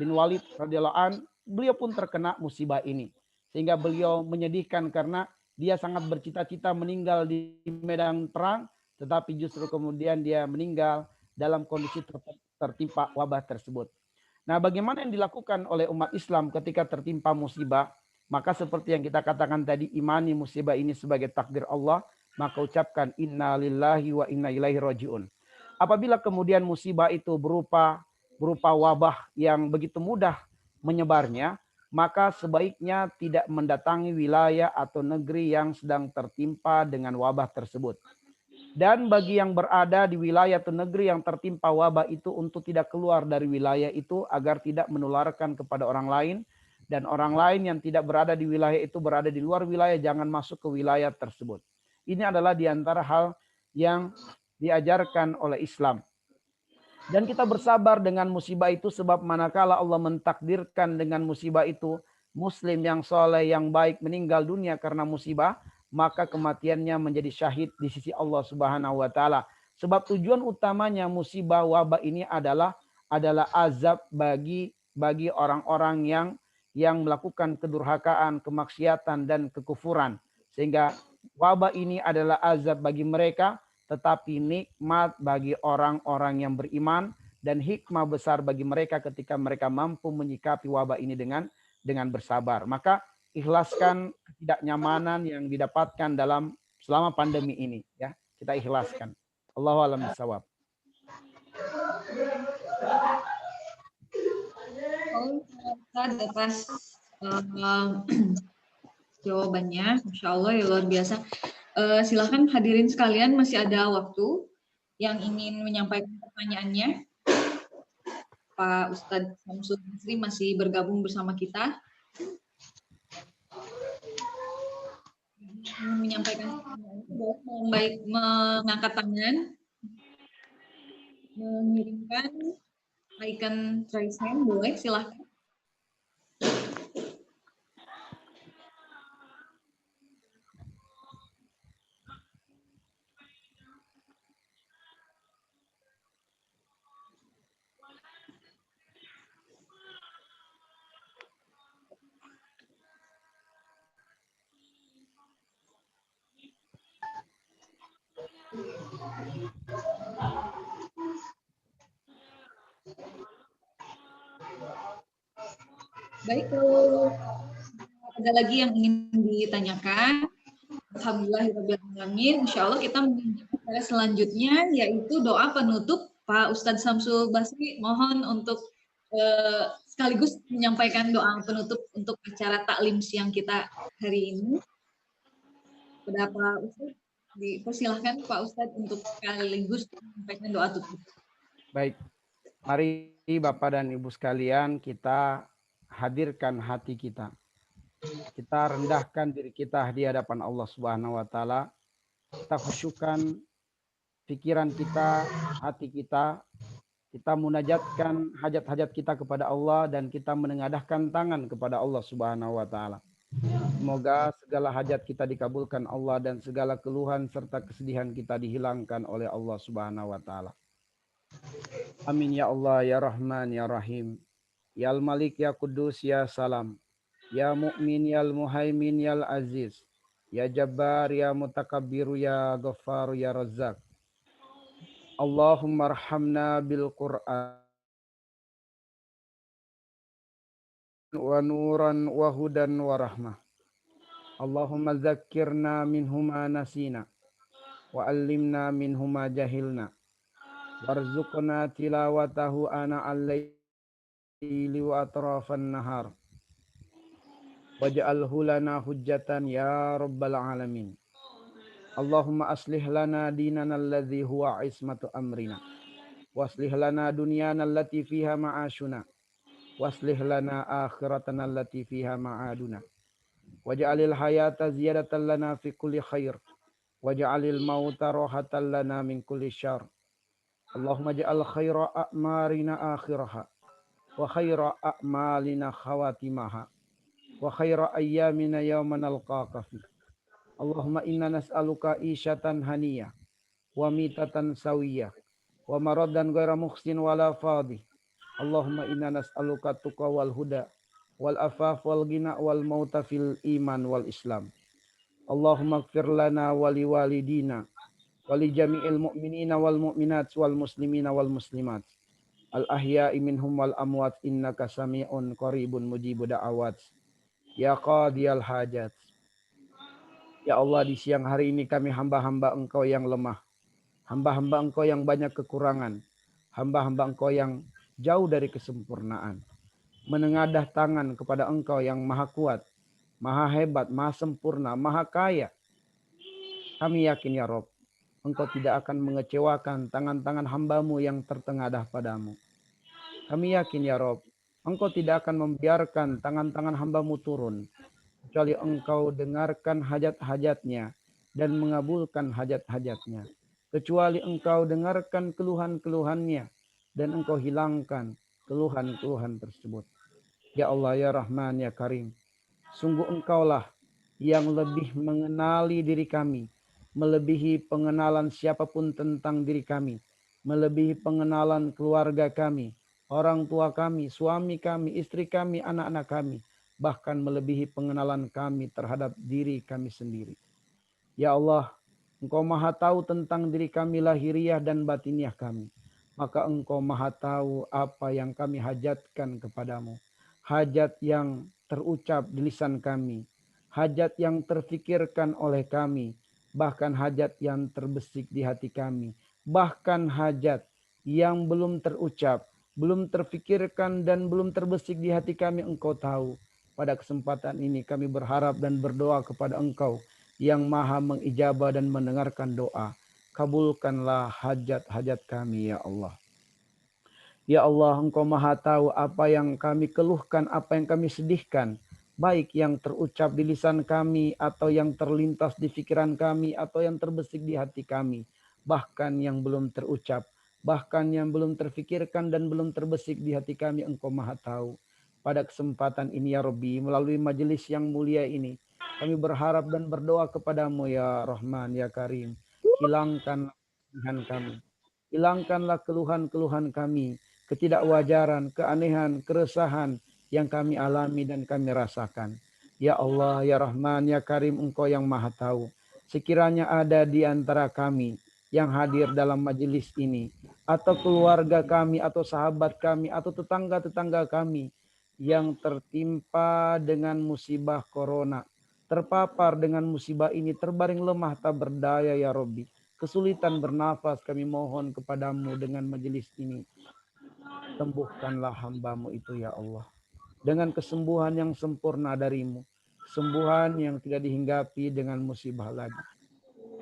bin Walid radhiyallahu an. Beliau pun terkena musibah ini, sehingga beliau menyedihkan karena dia sangat bercita-cita meninggal di medan perang, tetapi justru kemudian dia meninggal dalam kondisi tertimpa wabah tersebut. Nah, bagaimana yang dilakukan oleh umat Islam ketika tertimpa musibah? Maka seperti yang kita katakan tadi, imani musibah ini sebagai takdir Allah, maka ucapkan inna lillahi wa inna ilaihi rajiun. Apabila kemudian musibah itu berupa wabah yang begitu mudah menyebarnya, maka sebaiknya tidak mendatangi wilayah atau negeri yang sedang tertimpa dengan wabah tersebut. Dan bagi yang berada di wilayah atau negeri yang tertimpa wabah itu untuk tidak keluar dari wilayah itu agar tidak menularkan kepada orang lain. Dan orang lain yang tidak berada di wilayah itu berada di luar wilayah, jangan masuk ke wilayah tersebut. Ini adalah di antara hal yang diajarkan oleh Islam. Dan kita bersabar dengan musibah itu sebab manakala Allah mentakdirkan dengan musibah itu muslim yang soleh, yang baik meninggal dunia karena musibah, maka kematiannya menjadi syahid di sisi Allah Subhanahu wa taala. Sebab tujuan utamanya musibah wabah ini adalah azab bagi orang-orang yang melakukan kedurhakaan, kemaksiatan, dan kekufuran. Sehingga wabah ini adalah azab bagi mereka, tetapi nikmat bagi orang-orang yang beriman, dan hikmah besar bagi mereka ketika mereka mampu menyikapi wabah ini dengan bersabar. Maka ikhlaskan ketidaknyamanan yang didapatkan selama pandemi ini, ya. Kita ikhlaskan. Allahu a'lam bishawab. Atas jawabannya, Masya Allah ya luar biasa. Silahkan hadirin sekalian, masih ada waktu yang ingin menyampaikan pertanyaannya. Pak Ustadz Samsul Basri masih bergabung bersama kita. Menyampaikan baik mengangkat tangan, mengirimkan icon raise hand, boleh silahkan. Baik, kalau ada lagi yang ingin ditanyakan, alhamdulillahirrahmanirrahim. Insya Allah kita menuju pada selanjutnya, yaitu doa penutup Pak Ustadz Samsul Basri. Mohon untuk sekaligus menyampaikan doa penutup untuk acara taklim siang kita hari ini. Kepada Pak Ustadz, dipersilahkan Pak Ustadz untuk sekaligus menyampaikan doa tutup. Baik, mari Bapak dan Ibu sekalian, kita hadirkan hati kita. Kita rendahkan diri kita di hadapan Allah Subhanahu wa taala. Kita khusyukkan pikiran kita, hati kita. Kita munajatkan hajat-hajat kita kepada Allah dan kita menengadahkan tangan kepada Allah Subhanahu wa taala. Semoga segala hajat kita dikabulkan Allah dan segala keluhan serta kesedihan kita dihilangkan oleh Allah Subhanahu wa taala. Amin ya Allah ya Rahman ya Rahim. Ya Al-Malik ya Kudus ya Salam. Ya Mu'min ya Al-Muhaimin ya Al-Aziz. Ya Jabbar ya Mutakabbiru ya Ghaffar ya Razzaq. Allahumma arhamna bil Qur'an wa nuran wa hudan wa rahmah. Allahumma zakkirna minhuma nasina wa allimna minhuma jahilna. Warzuqna tilawatahu ana al-laili wa atrafan nahar. Waj'alhu lana hujjatan ya rabbal alamin. Allahumma aslih lana dinana alladhi huwa ismatu amrina. Waslih lana dunyana allati fiha ma'ashuna. Waslih lana akhiratana allati fiha ma'aduna. Waj'alil hayata ziyadatan lana fi kulli khair. Waj'alil mauta rohatan lana min kulli syar. Allahumma ja'al khaira a'marina akhiraha. Wa khaira a'malina khawatimaha. Wa khaira ayyamina yawman alqaka fi. Allahumma inna nas'aluka isyatan haniyah. Wa mitatan sawiyah. Wa maradan ghaira muhsin wala fadih. Allahumma inna nas'aluka tuqa wal huda. Wal afaf wal ghina wal mauta fil iman wal islam. Allahumma ighfir lana wa li walidina. Wali jami'il mu'minina wal mu'minat wal muslimina wal muslimat. Al ahya'i minhum wal amwat innaka sami'un qaribun mujibu da'awat. Ya qadiyal hajat. Ya Allah, di siang hari ini kami hamba-hamba Engkau yang lemah. Hamba-hamba Engkau yang banyak kekurangan. Hamba-hamba Engkau yang jauh dari kesempurnaan. Menengadah tangan kepada Engkau yang maha kuat, maha hebat, maha sempurna, maha kaya. Kami yakin ya Rabb, Engkau tidak akan mengecewakan tangan-tangan hamba-Mu yang tertengadah padamu. Kami yakin ya Rabb, Engkau tidak akan membiarkan tangan-tangan hamba-Mu turun, kecuali Engkau dengarkan hajat-hajatnya dan mengabulkan hajat-hajatnya. Kecuali Engkau dengarkan keluhan-keluhannya dan Engkau hilangkan keluhan-keluhan tersebut. Ya Allah, ya Rahman, ya Karim, sungguh Engkaulah yang lebih mengenali diri kami, melebihi pengenalan siapapun tentang diri kami, melebihi pengenalan keluarga kami, orang tua kami, suami kami, istri kami, anak-anak kami, bahkan melebihi pengenalan kami terhadap diri kami sendiri. Ya Allah, Engkau maha tahu tentang diri kami lahiriah dan batiniah kami. Maka Engkau maha tahu apa yang kami hajatkan kepadamu. Hajat yang terucap di lisan kami. Hajat yang terfikirkan oleh kami. Bahkan hajat yang terbesik di hati kami. Bahkan hajat yang belum terucap, belum terfikirkan dan belum terbesik di hati kami Engkau tahu. Pada kesempatan ini kami berharap dan berdoa kepada Engkau yang maha mengijabah dan mendengarkan doa. Kabulkanlah hajat-hajat kami ya Allah. Ya Allah, Engkau maha tahu apa yang kami keluhkan, apa yang kami sedihkan. Baik yang terucap di lisan kami, atau yang terlintas di pikiran kami, atau yang terbesik di hati kami. Bahkan yang belum terucap, bahkan yang belum terfikirkan dan belum terbesik di hati kami, Engkau maha tahu. Pada kesempatan ini ya Rabbi, melalui majelis yang mulia ini, kami berharap dan berdoa kepadamu ya Rahman, ya Karim. Hilangkanlah kesedihan kami. Hilangkanlah keluhan-keluhan kami. Ketidakwajaran, keanehan, keresahan yang kami alami dan kami rasakan. Ya Allah, ya Rahman, ya Karim, Engkau yang maha tahu. Sekiranya ada di antara kami yang hadir dalam majelis ini, atau keluarga kami, atau sahabat kami, atau tetangga-tetangga kami yang tertimpa dengan musibah corona, terpapar dengan musibah ini, terbaring lemah tak berdaya ya Rabbi, kesulitan bernafas, kami mohon kepadamu dengan majelis ini, sembuhkanlah hambamu itu ya Allah, dengan kesembuhan yang sempurna darimu, kesembuhan yang tidak dihinggapi dengan musibah lagi.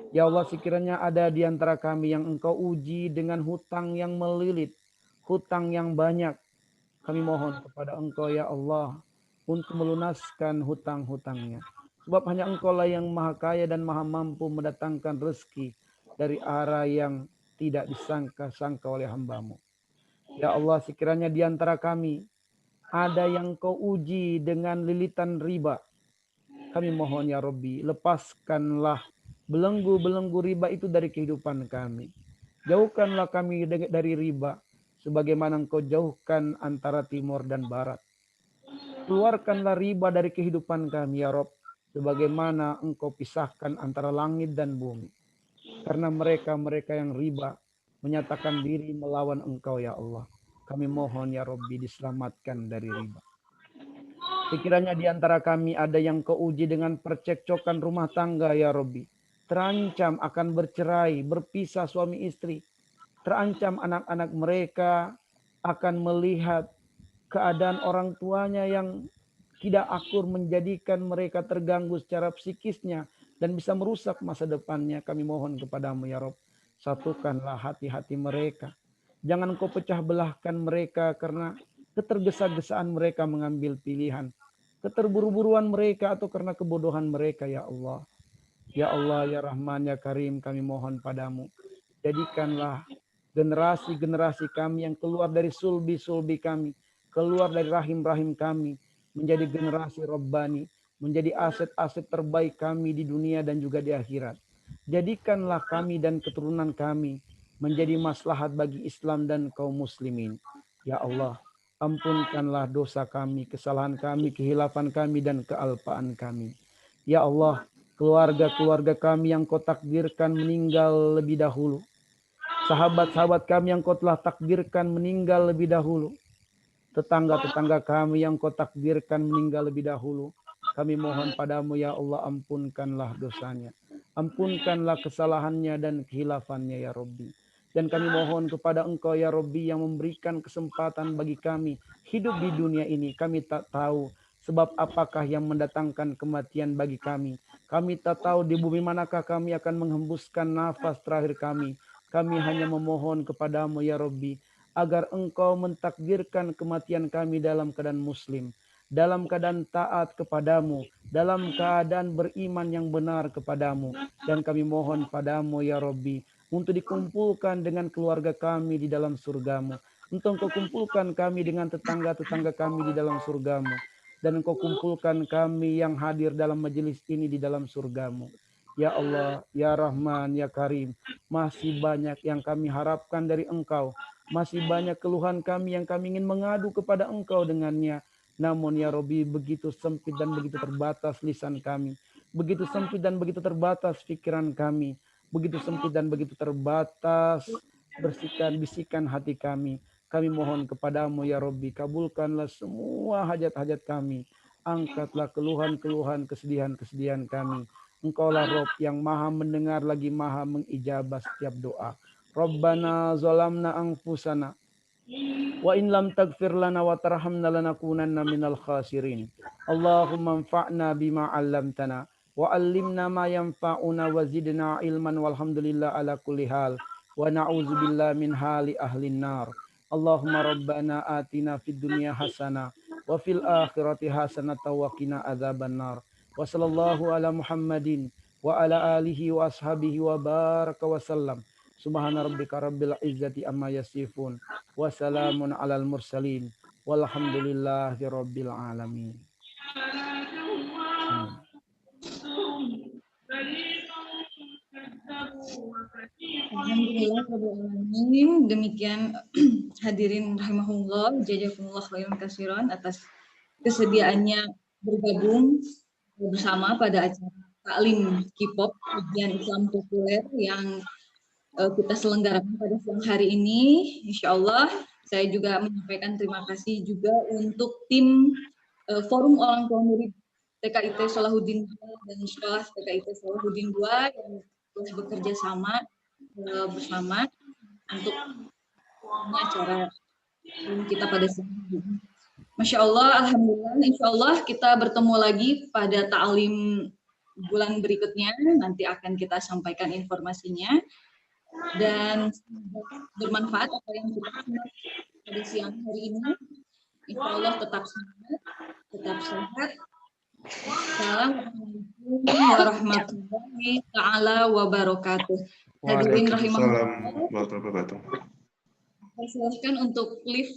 Ya Allah, sekiranya ada di antara kami yang Engkau uji dengan hutang yang melilit, hutang yang banyak, kami mohon kepada Engkau ya Allah untuk melunaskan hutang-hutangnya. Sebab hanya Engkau lah yang maha kaya dan maha mampu mendatangkan rezeki dari arah yang tidak disangka-sangka oleh hambamu. Ya Allah, sekiranya di antara kami ada yang Kau uji dengan lilitan riba, kami mohon ya Rabbi, lepaskanlah belenggu-belenggu riba itu dari kehidupan kami. Jauhkanlah kami dari riba, sebagaimana Engkau jauhkan antara timur dan barat. Keluarkanlah riba dari kehidupan kami ya Rabb, sebagaimana Engkau pisahkan antara langit dan bumi. Karena mereka yang riba menyatakan diri melawan Engkau ya Allah. Kami mohon ya Rabbi diselamatkan dari riba. Sekiranya di antara kami ada yang Kau uji dengan percekcokan rumah tangga ya Rabbi, terancam akan bercerai, berpisah suami istri, terancam anak-anak mereka akan melihat keadaan orang tuanya yang tidak akur, menjadikan mereka terganggu secara psikisnya dan bisa merusak masa depannya. Kami mohon kepadamu ya Rob, satukanlah hati-hati mereka. Jangan Kau pecah belahkan mereka karena ketergesa-gesaan mereka mengambil pilihan, keterburu-buruan mereka, atau karena kebodohan mereka ya Allah. Ya Allah, ya Rahman, ya Karim, kami mohon padamu, jadikanlah generasi-generasi kami yang keluar dari sulbi-sulbi kami, keluar dari rahim-rahim kami, menjadi generasi Rabbani, menjadi aset-aset terbaik kami di dunia dan juga di akhirat. Jadikanlah kami dan keturunan kami menjadi maslahat bagi Islam dan kaum muslimin. Ya Allah, ampunkanlah dosa kami, kesalahan kami, kehilafan kami, dan kealpaan kami. Ya Allah, keluarga-keluarga kami yang Kau takdirkan meninggal lebih dahulu, sahabat-sahabat kami yang Kau telah takdirkan meninggal lebih dahulu, tetangga-tetangga kami yang Kau takdirkan meninggal lebih dahulu, kami mohon padamu ya Allah, ampunkanlah dosanya, ampunkanlah kesalahannya dan kehilafannya ya Rabbi. Dan kami mohon kepada Engkau ya Rabbi yang memberikan kesempatan bagi kami hidup di dunia ini. Kami tak tahu sebab apakah yang mendatangkan kematian bagi kami. Kami tak tahu di bumi manakah kami akan menghembuskan nafas terakhir kami. Kami hanya memohon kepadamu ya Rabbi, agar Engkau mentakdirkan kematian kami dalam keadaan muslim, dalam keadaan taat kepadamu, dalam keadaan beriman yang benar kepadamu. Dan kami mohon padamu ya Rabbi, untuk dikumpulkan dengan keluarga kami di dalam surgamu. Untuk Engkau kumpulkan kami dengan tetangga-tetangga kami di dalam surgamu. Dan Engkau kumpulkan kami yang hadir dalam majelis ini di dalam surgamu. Ya Allah, ya Rahman, ya Karim, masih banyak yang kami harapkan dari Engkau. Masih banyak keluhan kami yang kami ingin mengadu kepada Engkau dengannya. Namun ya Rabbi, begitu sempit dan begitu terbatas lisan kami, begitu sempit dan begitu terbatas pikiran kami, begitu sempit dan begitu terbatas bisikan hati kami. Kami mohon kepadamu ya Rabbi, kabulkanlah semua hajat-hajat kami. Angkatlah keluhan-keluhan, kesedihan-kesedihan kami. Engkaulah Rob yang maha mendengar lagi maha mengijabah setiap doa. Rabbana zalamna anfusana wa in lam taghfir lana wa tarhamna lanakunanna minal khasirin. Allahumma anfa'na bima 'allamtana wa 'allimna ma yanfa'una wa zidna ilman walhamdulillah ala kulli hal wa na'udzubillahi min hali ahlin nar. Allahumma rabbana atina fid dunya hasanah wa fil akhirati hasanatan wa qina adzabannar. Wa sallallahu ala Muhammadin wa ala alihi wa ashabihi wa baraka wa sallam. Subhana rabbika rabbil izzati amma yasifun. Wassalamun alal mursalin. Walhamdulillahi rabbil alamin. Alhamdulillah. Demikian hadirin rahimahullah, jazakumullah khairan katsiran atas kesediaannya bergabung bersama pada acara taklim K-pop ujian Islam populer yang kita selenggarakan pada siang hari ini. Insya Allah saya juga menyampaikan terima kasih juga untuk tim Forum Orang Tua Murid TKIT Salahuddin II dan Sekolah TKIT Salahuddin II yang telah bekerja sama bersama untuk acara kita pada siang hari ini. Masya Allah, alhamdulillah, insya Allah kita bertemu lagi pada ta'lim bulan berikutnya. Nanti akan kita sampaikan informasinya. Dan bermanfaat apa yang kita simak pada siang hari ini. Insya Allah tetap semangat, tetap sehat. Assalamualaikum warahmatullahi ta'ala wabarakatuh. Hadirin rahimahullah. Waalaikumsalam warahmatullahi wabarakatuh. Silahkan untuk live